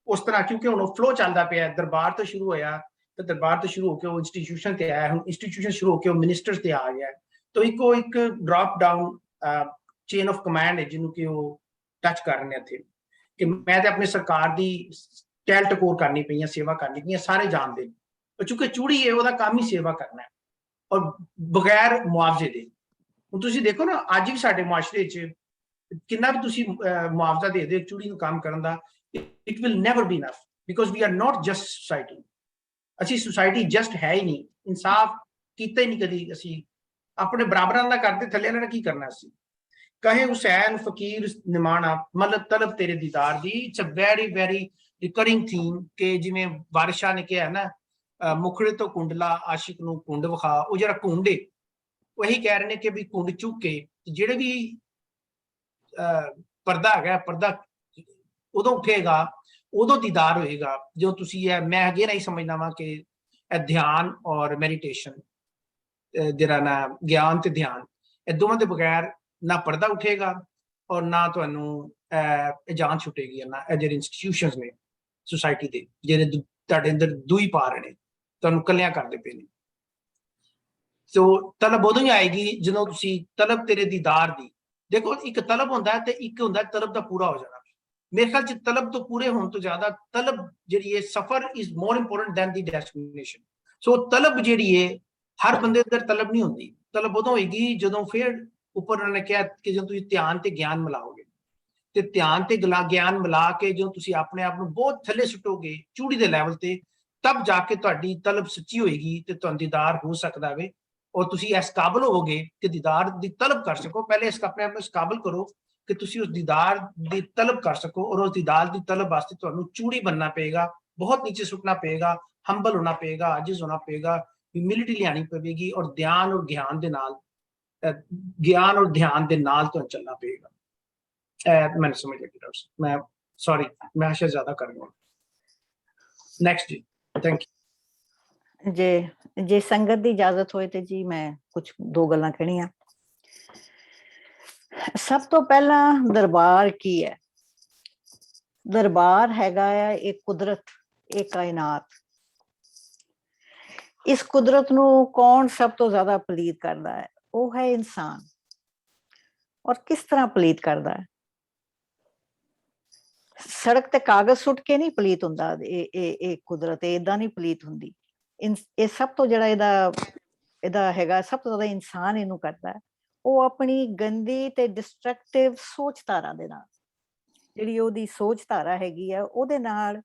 ਉਸ ਤਰ੍ਹਾਂ ਕਿਉਂਕਿ ਹੁਣ ਫਲੋ ਚੱਲਦਾ ਪਿਆ, ਦਰਬਾਰ ਤੋਂ ਸ਼ੁਰੂ ਹੋਇਆ ਤੇ ਦਰਬਾਰ ਤੋਂ ਸ਼ੁਰੂ ਹੋ ਕੇ ਉਹ ਇੰਸਟੀਟਿਊਸ਼ਨ ਤੇ ਆਇਆ, ਹੁਣ ਇੰਸਟੀਟਿਊਸ਼ਨ ਸ਼ੁਰੂ ਹੋ ਕੇ ਉਹ ਮਿਨਿਸਟਰਸ ਤੇ ਆ ਗਿਆ, ਤਾਂ ਇੱਕ drop down chain of command ਹੈ ਜਿਹਨੂੰ ਕਿ ਉਹ ਟੱਚ ਕਰ ਰਹੇ ਨੇ ਇੱਥੇ, ਕਿ ਮੈਂ ਤੇ ਆਪਣੀ ਸਰਕਾਰ ਦੀ ਟਹਿਲ ਟਕੋਰ ਕਰਨੀ ਪਈਆਂ, ਸੇਵਾ ਕਰਨੀ ਪਈਆਂ, ਸਾਰੇ ਜਾਣਦੇ ਨੇ, ਚूंकि ਚੂੜੀ ਹੈ ਉਹਦਾ ਕੰਮ ਹੀ ਸੇਵਾ ਕਰਨਾ ਹੈ, ਔਰ ਬਗੈਰ ਮੁਆਵਜ਼ੇ ਦੇ। ਹੁਣ ਤੁਸੀਂ ਦੇਖੋ ਨਾ ਅੱਜ ਵੀ ਸਾਡੇ ਮੁਆਸ਼ਰੇ 'ਚ ਕਿੰਨਾ ਵੀ ਤੁਸੀਂ ਮੁਆਵਜ਼ਾ ਦੇ ਦਿਓ ਚੂੜੀ ਨੂੰ ਕੰਮ ਕਰਨ ਦਾ, it will never be enough, because we are not just society, ਅਸੀਂ ਸੋਸਾਇਟੀ ਜਸਟ ਹੈ ਹੀ ਨਹੀਂ, ਇਨਸਾਫ ਕੀਤਾ ਹੀ ਨਹੀਂ ਕਦੀ, ਅਸੀਂ ਆਪਣੇ ਬਰਾਬਰਾਂ ਦਾ ਕਰਦੇ, ਥੱਲੇ ਵਾਲਿਆਂ ਨੇ ਕੀ ਕਰਨਾ ਅਸੀਂ। ਕਹੇ ਹੁਸੈਨ ਫਕੀਰ ਨਿਮਾਣਾ ਮਤਲਬ ਤਲਬ ਤੇਰੇ ਦੀਦਾਰ ਦੀ, ਇਟਸ ਅ ਵੈਰੀ ਰਿਕਰਿੰਗ ਥੀਮ, ਕਿ ਜਿਵੇਂ ਵਾਰਿਸ ਸ਼ਾਹ ਨੇ ਕਿਹਾ ਨਾ ਮੁਖੜੇ ਤੋਂ ਕੁੰਡਲਾ ਆਸ਼ਿਕ ਨੂੰ ਕੁੰਡ ਵਿਖਾ, ਉਹ ਜਿਹੜਾ ਕੁੰਡ ਹੈ ਉਹ ਇਹੀ ਕਹਿ ਰਹੇ ਨੇ ਕਿ ਵੀ ਕੁੰਡ ਚੁੱਕ ਕੇ ਜਿਹੜੇ ਵੀ ਪਰਦਾ ਹੈਗਾ, ਪਰਦਾ ਉਦੋਂ ਉੱਠੇਗਾ, ਉਦੋਂ ਦੀਦਾਰ ਹੋਏਗਾ ਜੋ ਤੁਸੀਂ ਮੈਂ ਅੱਗੇ ਨਹੀਂ ਸਮਝਦਾ ਵਾਂ ਕਿ ਇਹ ਧਿਆਨ ਔਰ ਮੈਡੀਟੇਸ਼ਨ ਜਿਹੜਾ ਨਾ ਗਿਆਨ ਤੇ ਧਿਆਨ, ਇਹ ਦੋਵਾਂ ਦੇ ਬਗੈਰ ਨਾ ਪਰਦਾ ਉੱਠੇਗਾ, ਔਰ ਨਾ ਤੁਹਾਨੂੰ ਜਾਨ ਛੁੱਟੇਗੀ, ਨਾ ਇਹ ਜਿਹੜੇ ਇੰਸਟੀਟਿਊਸ਼ਨਸ ਨੇ ਸੁਸਾਇਟੀ ਦੇ ਜਿਹੜੇ ਤੁਹਾਡੇ ਅੰਦਰ ਦੂਈ ਪਾ ਰਹੇ ਨੇ, ਤੁਹਾਨੂੰ ਕੱਲਿਆਂ ਕਰਦੇ ਪਏ ਨੇ। ਸੋ ਤਲਬ ਉਦੋਂ ਹੀ ਆਏਗੀ ਜਦੋਂ ਤੁਸੀਂ ਤਲਬ ਤੇਰੇ ਦੀਦਾਰ ਦੀ, ਦੇਖੋ ਇੱਕ ਤਲਬ ਹੁੰਦਾ ਤੇ ਇੱਕ ਹੁੰਦਾ ਤਲਬ ਦਾ ਪੂਰਾ ਹੋ ਜਾਣਾ। ਮੇਰੇ ਖਿਆਲ ਚ ਤਲਬ ਤੋਂ ਪੂਰੇ ਹੋਣ ਤੋਂ ਜ਼ਿਆਦਾ ਤਲਬ ਜਿਹੜੀ ਹੈ ਸਫਰ is more important then the destination. ਸੋ ਤਲਬ ਜਿਹੜੀ ਹੈ ਹਰ ਬੰਦੇ ਅੰਦਰ ਤਲਬ ਨਹੀਂ ਹੁੰਦੀ, ਤਲਬ ਉਦੋਂ ਹੋਏਗੀ ਜਦੋਂ ਫਿਰ ਉੱਪਰ ਉਹਨਾਂ ਨੇ ਕਿਹਾ ਕਿ ਜਦੋਂ ਤੁਸੀਂ ਧਿਆਨ ਤੇ ਗਿਆਨ ਮਿਲਾਓਗੇ, ਤੇ ਧਿਆਨ ਤੇ ਗਿਆਨ ਮਿਲਾ ਕੇ ਜਦੋਂ ਤੁਸੀਂ ਆਪਣੇ ਆਪ ਨੂੰ ਬਹੁਤ ਥੱਲੇ ਸੁੱਟੋਗੇ ਚੂੜੀ ਦੇ ਲੈਵਲ ਤੇ, ਤਬ ਜਾ ਕੇ ਤੁਹਾਡੀ ਤਲਬ ਸੱਚੀ ਹੋਏਗੀ ਤੇ ਤੁਹਾਨੂੰ ਦੀਦਾਰ ਹੋ ਸਕਦਾ ਵੇ, ਔਰ ਤੁਸੀਂ ਇਸ ਕਾਬਲ ਹੋਵੋਗੇ ਕਿ ਦੀਦਾਰ ਦੀ ਤਲਬ ਕਰ ਸਕੋ। ਪਹਿਲੇ ਇਸ ਆਪਣੇ ਆਪ ਨੂੰ ਇਸ ਕਾਬਲ ਕਰੋ ਕਿ ਤੁਸੀਂ ਉਸ ਦੀਦਾਰ ਦੀ ਤਲਬ ਕਰ ਸਕੋ, ਔਰ ਉਸ ਦੀਦਾਰ ਦੀ ਤਲਬ ਵਾਸਤੇ ਤੁਹਾਨੂੰ ਚੂੜੀ ਬਣਨਾ ਪਏਗਾ, ਬਹੁਤ ਨੀਚੇ ਸੁੱਟਣਾ ਪਏਗਾ, ਹੰਬਲ ਹੋਣਾ ਪਏਗਾ, ਆजिज ਹੋਣਾ ਪਏਗਾ, ਹਿਊਮਿਲਿਟੀ ਲਿਆਣੀ ਪਵੇਗੀ, ਔਰ ਧਿਆਨ ਔਰ ਗਿਆਨ ਦੇ ਨਾਲ ਗਿਆਨ ਔਰ ਧਿਆਨ ਦੇ ਨਾਲ ਤੁਹਾਨੂੰ ਚੱਲਣਾ ਪਏਗਾ। मैंने समझ लिया डॉक्टर साहब, मैं सॉरी मैं आशा ज्यादा कर रहा हूँ। Next ji, thank you. ਜੇ ਸੰਗਤ ਦੀ ਇਜਾਜ਼ਤ ਹੋਏ ਤੇ ਜੀ ਮੈਂ ਕੁਝ ਦੋ ਗੱਲਾਂ ਕਹਿਣੀਆਂ। ਸਭ ਤੋਂ ਪਹਿਲਾਂ ਦਰਬਾਰ ਕੀ ਹੈ? ਦਰਬਾਰ ਹੈਗਾ ਆ ਇਹ ਕੁਦਰਤ, ਇਹ ਕਾਇਨਾਤ। ਇਸ ਕੁਦਰਤ ਨੂੰ ਕੌਣ ਸਭ ਤੋਂ ਜ਼ਿਆਦਾ ਪਲੀਤ ਕਰਦਾ ਹੈ? ਉਹ ਹੈ ਇਨਸਾਨ। ਔਰ ਕਿਸ ਤਰ੍ਹਾਂ ਪਲੀਤ ਕਰਦਾ ਹੈ? ਸੜਕ ਤੇ ਕਾਗਜ਼ ਸੁੱਟ ਕੇ ਨਹੀਂ ਪਲੀਤ ਹੁੰਦਾ ਇਹ ਕੁਦਰਤ, ਏਦਾਂ ਨਹੀਂ ਪਲੀਤ ਹੁੰਦੀ। ਇਹ ਸਭ ਤੋਂ ਜਿਹੜਾ ਇਹਦਾ ਹੈਗਾ ਸਭ ਤੋਂ ਜ਼ਿਆਦਾ ਇਨਸਾਨ ਇਹਨੂੰ ਕਰਦਾ ਹੈ। ਉਹ ਆਪਣੀ ਗੰਦੀ ਤੇ ਡਿਸਟਰਕਟਿਵ ਸੋਚ ਧਾਰਾ ਦੇ ਨਾਲ, ਜਿਹੜੀ ਉਹਦੀ ਸੋਚ ਧਾਰਾ ਹੈਗੀ ਆ, ਉਹਦੇ ਨਾਲ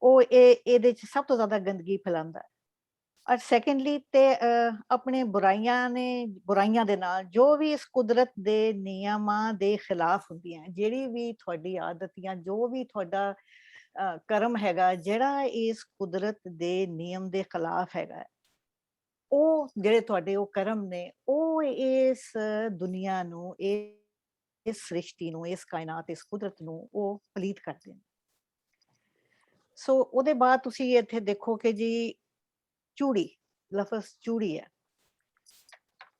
ਉਹ ਇਹਦੇ ਚ ਸਭ ਤੋਂ ਜ਼ਿਆਦਾ ਗੰਦਗੀ ਫੈਲਾਉਂਦਾ ਹੈ। ਔਰ ਸੈਕੰਡਲੀ ਤੇ ਆਪਣੇ ਬੁਰਾਈਆਂ ਦੇ ਨਾਲ ਜੋ ਵੀ ਇਸ ਕੁਦਰਤ ਦੇ ਨਿਯਮਾਂ ਦੇ ਖਿਲਾਫ ਹੁੰਦੀਆਂ, ਜਿਹੜੀ ਵੀ ਤੁਹਾਡੀ ਆਦਤ ਜਾਂ ਜੋ ਵੀ ਤੁਹਾਡਾ ਕਰਮ ਹੈਗਾ ਜਿਹੜਾ ਇਸ ਕੁਦਰਤ ਦੇ ਨਿਯਮ ਦੇ ਖਿਲਾਫ ਹੈਗਾ, ਉਹ ਜਿਹੜੇ ਤੁਹਾਡੇ ਉਹ ਕਰਮ ਨੇ, ਉਹ ਇਸ ਦੁਨੀਆ ਨੂੰ, ਇਸ ਸ੍ਰਿਸ਼ਟੀ ਨੂੰ, ਇਸ ਕਾਇਨਾਤ, ਇਸ ਕੁਦਰਤ ਨੂੰ ਉਹ ਪਲੀਤ ਕਰਦੇ ਨੇ। ਸੋ ਉਹਦੇ ਬਾਅਦ ਤੁਸੀਂ ਇੱਥੇ ਦੇਖੋ ਕਿ ਜੀ ਚੂੜੀ, ਲਫ਼ਜ਼ ਚੂੜੀ ਹੈ।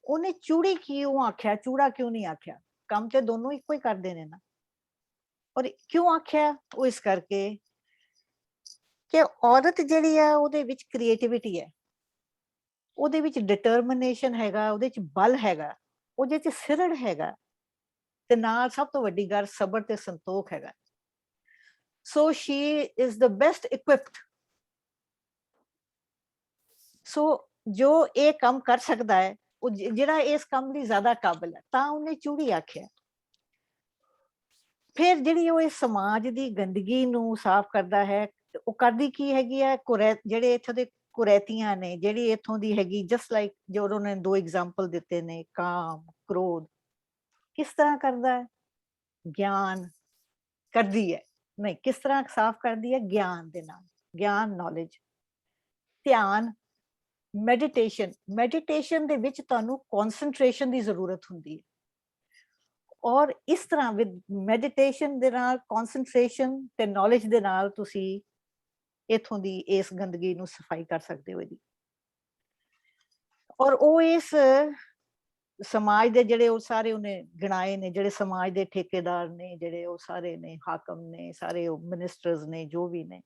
ਉਹਨੇ ਚੂੜੀ ਕਿਉਂ ਆਖਿਆ, ਚੂੜਾ ਕਿਉਂ ਨਹੀਂ ਆਖਿਆ? ਕੰਮ ਤੇ ਦੋਨੋਂ ਇੱਕੋ ਹੀ ਕਰਦੇ ਨੇ ਨਾ। ਔਰ ਕਿਉਂ ਆਖਿਆ? ਉਹ ਇਸ ਕਰਕੇ ਕਿ ਔਰਤ ਜਿਹੜੀ ਆ ਉਹਦੇ ਵਿੱਚ ਕ੍ਰੀਏਟੀਵਿਟੀ ਹੈ, ਉਹਦੇ ਵਿੱਚ ਡਿਟਰਮੀਨੇਸ਼ਨ ਹੈਗਾ, ਉਹਦੇ ਚ ਬਲ ਹੈਗਾ, ਉਹਦੇ ਚ ਸਿਰੜ ਹੈਗਾ, ਤੇ ਨਾਲ ਸਭ ਤੋਂ ਵੱਡੀ ਗੱਲ ਸਬਰ ਤੇ ਸੰਤੋਖ ਹੈਗਾ। So she is the best equipped. So ਜੋ ਇਹ ਕੰਮ ਕਰ ਸਕਦਾ ਹੈ, ਉਹ ਜਿਹੜਾ ਇਸ ਕੰਮ ਲਈ ਜ਼ਿਆਦਾ ਕਾਬਿਲ ਹੈ, ਤਾਂ ਉਹਨੇ ਚੂੜੀ ਆਖਿਆ। ਫਿਰ ਜਿਹੜੀ ਉਹ ਇਸ ਸਮਾਜ ਦੀ ਗੰਦਗੀ ਨੂੰ ਸਾਫ਼ ਕਰਦਾ ਹੈ, ਉਹ ਕਰਦੀ ਕੀ ਹੈਗੀ ਹੈ? ਜਿਹੜੇ ਇੱਥੋਂ ਦੇ ਕੁਰੈਤੀਆਂ ਨੇ, ਜਿਹੜੀ ਇੱਥੋਂ ਦੀ ਹੈਗੀ, ਜਸਟ ਲਾਈਕ ਜੋ ਉਹਨਾਂ ਨੇ ਦੋ ਐਗਜ਼ਾਮਪਲ ਦਿੱਤੇ ਨੇ, ਕਾਮ, ਕ੍ਰੋਧ, ਕਿਸ ਤਰ੍ਹਾਂ ਕਰਦਾ ਹੈ? ਗਿਆਨ ਕਰਦੀ ਹੈ। ਨਹੀਂ, ਕਿਸ ਤਰ੍ਹਾਂ ਸਾਫ਼ ਕਰਦੀ ਹੈ? ਗਿਆਨ ਦੇ ਨਾਲ। ਗਿਆਨ, ਨੌਲੇਜ, ਧਿਆਨ, ਮੈਡੀਟੇਸ਼ਨ ਦੇ ਵਿੱਚ ਤੁਹਾਨੂੰ ਕਨਸੈਂਟਰੇਸ਼ਨ ਦੀ ਜ਼ਰੂਰਤ ਹੁੰਦੀ ਹੈ। ਔਰ ਇਸ ਤਰ੍ਹਾਂ ਵਿਦ ਮੈਡੀਟੇਸ਼ਨ ਦੇ ਨਾਲ, ਕਨਸੈਂਟਰੇਸ਼ਨ ਤੇ ਨੌਲੇਜ ਦੇ ਨਾਲ ਤੁਸੀਂ ਇਥੋਂ ਦੀ ਇਸ ਗੰਦਗੀ ਨੂੰ ਸਫਾਈ ਕਰ ਸਕਦੇ ਹੋ ਇਹਦੀ। ਔਰ ਉਹ ਇਸ ਸਮਾਜ ਦੇ ਜਿਹੜੇ ਉਹ ਸਾਰੇ ਉਹਨੇ ਗਿਣਾਏ ਨੇ, ਜਿਹੜੇ ਸਮਾਜ ਦੇ ਠੇਕੇਦਾਰ ਨੇ, ਜਿਹੜੇ ਉਹ ਸਾਰੇ ਨੇ ਹਾਕਮ ਨੇ, ਸਾਰੇ ਉਹ ਮਿਨਿਸਟਰਸ ਨੇ, ਜੋ ਵੀ ਨੇ,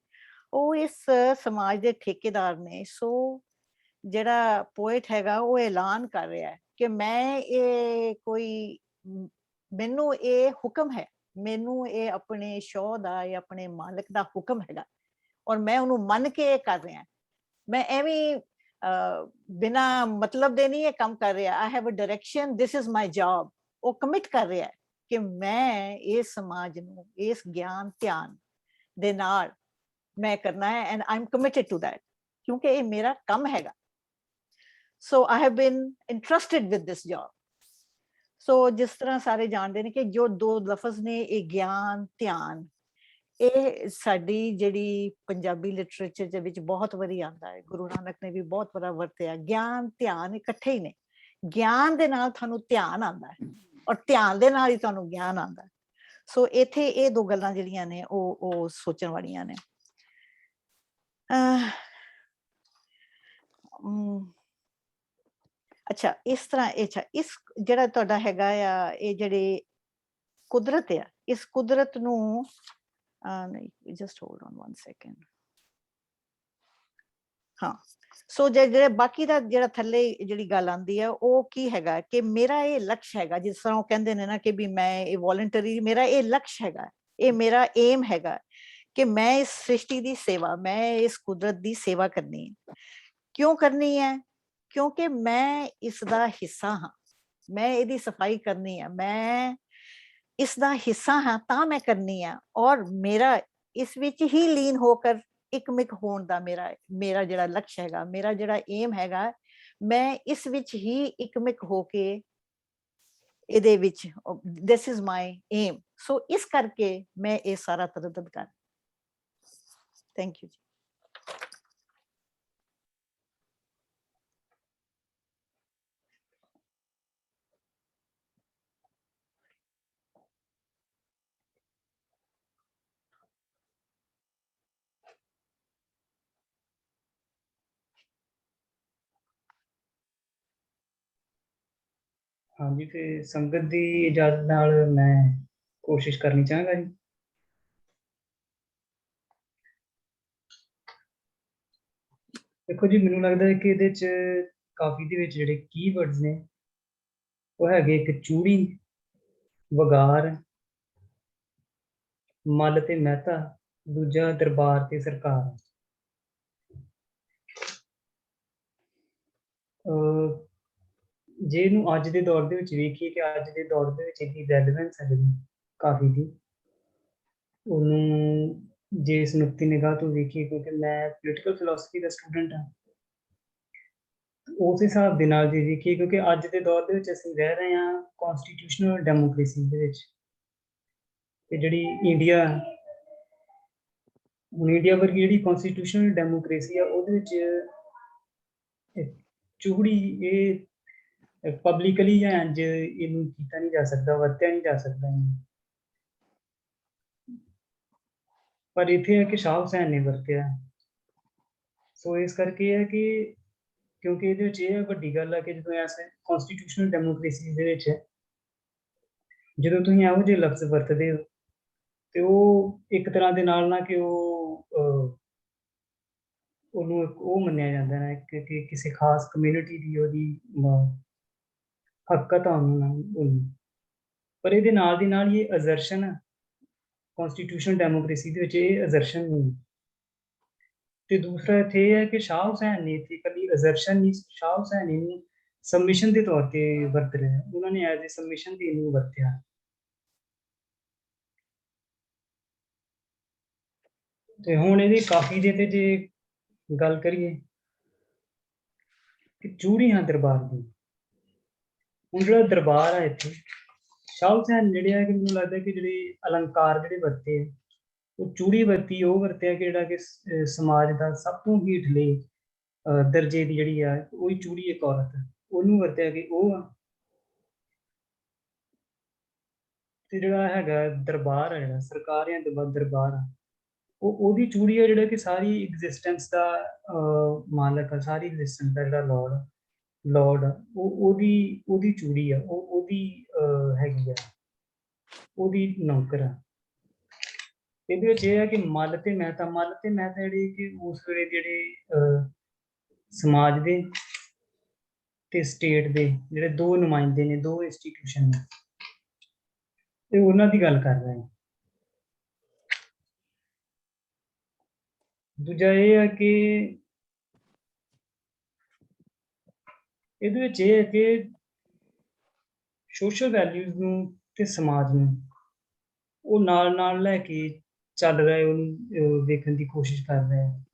ਉਹ ਇਸ ਸਮਾਜ ਦੇ ਠੇਕੇਦਾਰ ਨੇ। ਸੋ ਜਿਹੜਾ ਪੋਇਟ ਹੈਗਾ ਉਹ ਐਲਾਨ ਕਰ ਰਿਹਾ ਹੈ ਕਿ ਮੈਂ ਇਹ ਕੋਈ, ਮੈਨੂੰ ਇਹ ਹੁਕਮ ਹੈ, ਮੈਨੂੰ ਇਹ ਆਪਣੇ ਸ਼ੌਹ ਦਾ ਜਾਂ ਆਪਣੇ ਮਾਲਕ ਦਾ ਹੁਕਮ ਹੈਗਾ, ਔਰ ਮੈਂ ਉਹਨੂੰ ਮੰਨ ਕੇ ਇਹ ਕਰ ਰਿਹਾ। ਮੈਂ ਐਵੇਂ ਬਿਨਾ ਮਤਲਬ ਦੇ ਨਹੀਂ ਇਹ ਕੰਮ ਕਰ ਰਿਹਾ। I have a direction, this is my job. ਉਹ ਕਮਿਟ ਕਰ ਰਿਹਾ ਹੈ ਕਿ ਮੈਂ ਇਸ ਸਮਾਜ ਨੂੰ ਇਸ ਗਿਆਨ ਧਿਆਨ ਦੇ ਨਾਲ ਮੈਂ ਕਰਨਾ ਹੈ, and I am committed to that, ਕਿਉਂਕਿ ਇਹ ਮੇਰਾ ਕੰਮ ਹੈਗਾ। So I have been interested with this job. So ਜਿਸ ਤਰ੍ਹਾਂ ਸਾਰੇ ਜਾਣਦੇ ਨੇ ਕਿ ਜੋ ਦੋ ਲਫ਼ਜ਼ ਨੇ, ਇਹ ਗਿਆਨ, ਧਿਆਨ, ਇਹ ਸਾਡੀ ਜਿਹੜੀ ਪੰਜਾਬੀ ਲਿਟਰੇਚਰ ਦੇ ਵਿੱਚ ਬਹੁਤ ਵਾਰੀ ਆਉਂਦਾ ਹੈ। ਗੁਰੂ ਨਾਨਕ ਨੇ ਵੀ ਬਹੁਤ ਵਾਰ ਵਰਤਿਆ। ਗਿਆਨ, ਧਿਆਨ ਇਕੱਠੇ ਹੀ ਨੇ। ਗਿਆਨ ਦੇ ਨਾਲ ਤੁਹਾਨੂੰ ਧਿਆਨ ਆਉਂਦਾ ਹੈ, ਔਰ ਧਿਆਨ ਦੇ ਨਾਲ ਹੀ ਤੁਹਾਨੂੰ ਗਿਆਨ ਆਉਂਦਾ ਹੈ। ਸੋ ਇੱਥੇ ਇਹ ਦੋ ਗੱਲਾਂ ਜਿਹੜੀਆਂ ਨੇ ਉਹ ਸੋਚਣ ਵਾਲੀਆਂ ਨੇ। ਅੱਛਾ, ਇਸ ਤਰ੍ਹਾਂ ਇਸ ਜਿਹੜਾ ਤੁਹਾਡਾ ਹੈਗਾ ਆ, ਇਹ ਜਿਹੜੇ ਕੁਦਰਤ ਆ, ਇਸ ਕੁਦਰਤ ਨੂੰ ਨਹੀਂ, ਜਸਟ ਹੋਲਡ ਔਨ 1 ਸੈਕਿੰਡ। ਹਾਂ, ਸੋ ਜਿਹੜੇ ਬਾਕੀ ਦਾ ਜਿਹੜਾ ਥੱਲੇ ਜਿਹੜੀ ਗੱਲ ਆਉਂਦੀ ਹੈ ਉਹ ਕੀ ਹੈਗਾ ਕਿ ਮੇਰਾ ਇਹ ਲਕਸ਼ ਹੈਗਾ, ਜਿਸ ਤਰ੍ਹਾਂ ਉਹ ਕਹਿੰਦੇ ਨੇ ਨਾ ਕਿ ਵੀ ਮੈਂ ਇਹ ਵੋਲੰਟਰੀ, ਮੇਰਾ ਇਹ ਲਕਸ਼ ਹੈਗਾ, ਇਹ ਮੇਰਾ ਏਮ ਹੈਗਾ ਕਿ ਮੈਂ ਇਸ ਸ੍ਰਿਸ਼ਟੀ ਦੀ ਸੇਵਾ, ਮੈਂ ਇਸ ਕੁਦਰਤ ਦੀ ਸੇਵਾ ਕਰਨੀ ਹੈ। ਕਿਉਂ ਕਰਨੀ ਹੈ? ਕਿਉਂਕਿ ਮੈਂ ਇਸ ਦਾ ਹਿੱਸਾ ਹਾਂ, ਮੈਂ ਇਹਦੀ ਸਫਾਈ ਕਰਨੀ ਹੈ, ਮੈਂ ਇਸ ਦਾ ਹਿੱਸਾ ਹਾਂ ਤਾਂ ਮੈਂ ਕਰਨੀ ਆ। ਔਰ ਮੇਰਾ ਇਸ ਵਿੱਚ ਹੀ ਲੀਨ ਹੋ ਕਰ ਇੱਕਮਿਕ ਹੋਣ ਦਾ ਮੇਰਾ ਜਿਹੜਾ ਲਕਸ਼ ਹੈਗਾ, ਮੇਰਾ ਜਿਹੜਾ ਏਮ ਹੈਗਾ, ਮੈਂ ਇਸ ਵਿੱਚ ਹੀ ਇੱਕਮਿਕ ਹੋ ਕੇ ਇਹਦੇ ਵਿੱਚ, ਦਿਸ ਇਜ਼ ਮਾਈ ਏਮ। ਸੋ ਇਸ ਕਰਕੇ ਮੈਂ ਇਹ ਸਾਰਾ ਤਰਦਦ ਕਰ। ਥੈਂਕ ਯੂ ਜੀ। ਹਾਂਜੀ, ਤੇ ਸੰਗਤ ਦੀ ਇਜਾਜ਼ਤ ਨਾਲ ਮੈਂ ਕੋਸ਼ਿਸ਼ ਕਰਨੀ ਚਾਹਾਂਗਾ ਜੀ। ਦੇਖੋ ਜੀ, ਮੈਨੂੰ ਲੱਗਦਾ ਹੈ ਕਿ ਇਹਦੇ 'ਚ ਕਾਫੀ ਦੇ ਵਿੱਚ ਜਿਹੜੇ ਕੀਵਰਡਸ ਨੇ ਉਹ ਹੈਗੇ, ਇੱਕ ਚੂੜੀ, ਵਗਾਰ, ਮੱਲ ਤੇ ਮਹਿਤਾ, ਦੂਜਾ ਦਰਬਾਰ ਤੇ ਸਰਕਾਰ। ਜੇ ਇਹਨੂੰ ਅੱਜ ਦੇ ਦੌਰ ਦੇ ਵਿੱਚ ਵੇਖੀਏ ਕਿ ਅੱਜ ਦੇ ਦੌਰ ਦੇ ਵਿੱਚ ਇਹਦੀ ਰੈਲੇਵੈਂਸ ਹੈ ਜਿਹੜੀ ਕਾਫੀ ਦੀ, ਉਹਨੂੰ ਜੇ ਇਸ ਨੁਕਤੀ ਨਿਗਾਹ ਤੋਂ ਵੇਖੀਏ, ਕਿਉਂਕਿ ਮੈਂ ਪੋਲੀਟੀਕਲ ਫਿਲਾਸਫੀ ਦਾ ਸਟੂਡੈਂਟ ਹਾਂ, ਉਸ ਹਿਸਾਬ ਦੇ ਨਾਲ ਜੇ ਵੇਖੀਏ, ਕਿਉਂਕਿ ਅੱਜ ਦੇ ਦੌਰ ਦੇ ਵਿੱਚ ਅਸੀਂ ਰਹਿ ਰਹੇ ਹਾਂ ਕੌਨਸਟੀਟਿਊਸ਼ਨਲ ਡੈਮੋਕ੍ਰੇਸੀ ਦੇ ਵਿੱਚ। ਤੇ ਜਿਹੜੀ ਇੰਡੀਆ, ਹੁਣ ਇੰਡੀਆ ਵਰਗੀ ਜਿਹੜੀ ਕੌਨਸਟੀਟਿਊਸ਼ਨਲ ਡੈਮੋਕ੍ਰੇਸੀ ਆ, ਉਹਦੇ ਵਿੱਚ ਚੂੜੀ ਇਹ ਪਬਲਿਕਲੀ ਜਾਂ ਇੰਝ ਇਹਨੂੰ ਕੀਤਾ ਨਹੀਂ ਜਾ ਸਕਦਾ, ਵਰਤਿਆ ਨਹੀਂ ਜਾ ਸਕਦਾ। ਪਰ ਇੱਥੇ ਹੈ ਕਿ ਸ਼ਾਹ ਹੁਸੈਨ ਨੇ ਵਰਤਿਆ। ਸੋ ਇਸ ਕਰਕੇ ਇਹ ਹੈ ਕਿ ਕਿਉਂਕਿ ਇਹਦੇ ਵਿੱਚ ਇਹ ਵੱਡੀ ਗੱਲ ਹੈ ਕਿ ਜਦੋਂ ਐਸੇ ਕੌਨਸਟੀਟਿਊਸ਼ਨਲ ਡੈਮੋਕ੍ਰੇਸੀ ਦੇ ਵਿੱਚ ਜਦੋਂ ਤੁਸੀਂ ਇਹੋ ਜਿਹੇ ਲਫ਼ਜ਼ ਵਰਤਦੇ ਹੋ ਤੇ ਉਹ ਇੱਕ ਤਰ੍ਹਾਂ ਦੇ ਨਾਲ ਨਾ ਕਿ ਉਹਨੂੰ ਉਹ ਮੰਨਿਆ ਜਾਂਦਾ ਹੈ ਕਿ ਕਿਸੇ ਖਾਸ ਕਮਿਊਨਿਟੀ ਦੀ ਉਹਦੀ ਹੱਕਤ ਆ ਉਹਨੂੰ। ਪਰ ਇਹਦੇ ਨਾਲ ਦੀ ਨਾਲ ਇਹ ਅਜ਼ਰਸ਼ਨ ਕੌਨਸਟੀਟਿਊਸ਼ਨਲ ਡੈਮੋਕ੍ਰੇਸੀ ਦੇ ਵਿੱਚ ਇਹ ਅਜ਼ਰਸ਼ਨ ਨਹੀਂ। ਤੇ ਦੂਸਰਾ ਇੱਥੇ ਇਹ ਹੈ ਕਿ ਸ਼ਾਹ ਹੁਸੈਨ ਨੇ ਇੱਥੇ ਕਦੀ ਅਜ਼ਰਸ਼ਨ ਨਹੀਂ, ਸ਼ਾਹ ਹੁਸੈਨ ਇਹਨੂੰ ਸਬਮਿਸ਼ਨ ਦੇ ਤੌਰ ਤੇ ਵਰਤ ਰਿਹਾ, ਉਹਨਾਂ ਨੇ ਐਜ਼ ਏ ਸਬਮਿਸ਼ਨ ਦੀ ਇਹਨੂੰ ਵਰਤਿਆ। ਤੇ ਹੁਣ ਇਹਦੀ ਕਾਫੀ ਦੇ ਤੇ ਜੇ ਗੱਲ ਕਰੀਏ ਕਿ ਚੂੜੀਆਂ ਦਰਬਾਰ ਦੀ, ਹੁਣ ਜਿਹੜਾ ਦਰਬਾਰ ਆ ਇੱਥੇ ਸ਼ਾਹ ਹੁਸੈਨ ਜਿਹੜੇ ਆ ਕਿ ਮੈਨੂੰ ਲੱਗਦਾ ਕਿ ਜਿਹੜੇ ਅਲੰਕਾਰ ਜਿਹੜੇ ਵਰਤੇ ਆ ਉਹ ਚੂੜੀ ਵਰਤੀ, ਉਹ ਵਰਤਿਆ ਕਿ ਜਿਹੜਾ ਕਿ ਸਮਾਜ ਦਾ ਸਭ ਤੋਂ ਹੇਠਲੇ ਦਰਜੇ ਦੀ ਜਿਹੜੀ ਆ ਉਹੀ ਚੂੜੀ ਇੱਕ ਔਰਤ, ਉਹਨੂੰ ਵਰਤਿਆ ਕਿ ਉਹ ਆ। ਤੇ ਜਿਹੜਾ ਹੈਗਾ ਦਰਬਾਰ ਆ, ਜਿਹੜਾ ਸਰਕਾਰ ਜਾਂ ਦਰਬਾਰ ਆ, ਉਹਦੀ ਚੂੜੀ ਆ ਜਿਹੜਾ ਕਿ ਸਾਰੀ ਐਗਜ਼ਿਸਟੈਂਸ ਦਾ ਮਾਲਕ ਆ, ਸਾਰੀ ਐਗਜ਼ਿਸਟੈਂਸ ਦਾ ਜਿਹੜਾ ਲੌਰਡ ਆ, ਉਹਦੀ ਚੂੜੀ ਆ, ਉਹਦੀ ਹੈਗੀ ਆ, ਉਹਦੀ ਨੌਕਰ ਆ। ਇਹਦੇ ਵਿੱਚ ਇਹ ਹੈ ਕਿ ਮੱਲ ਤੇ ਮਹਿਤਾ ਜਿਹੜੇ ਕਿ ਉਸ ਵੇਲੇ ਜਿਹੜੇ ਸਮਾਜ ਦੇ ਤੇ ਸਟੇਟ ਦੇ ਜਿਹੜੇ ਦੋ ਨੁਮਾਇੰਦੇ ਨੇ, ਦੋ ਇੰਸਟੀਟਿਊਸ਼ਨ ਨੇ, ਤੇ ਉਹਨਾਂ ਦੀ ਗੱਲ ਕਰ ਰਹੇ ਹਾਂ। ਦੂਜਾ ਇਹ ਹੈ ਕਿ ਇਹਦੇ ਵਿੱਚ ਇਹ ਹੈ ਕਿ ਸੋਸ਼ਲ ਵੈਲਿਊਜ਼ ਨੂੰ ਤੇ ਸਮਾਜ ਨੂੰ ਉਹ ਨਾਲ ਲੈ ਕੇ ਚੱਲ ਰਿਹਾ, ਉਹਨੂੰ ਦੇਖਣ ਦੀ ਕੋਸ਼ਿਸ਼ ਕਰ ਰਿਹਾ।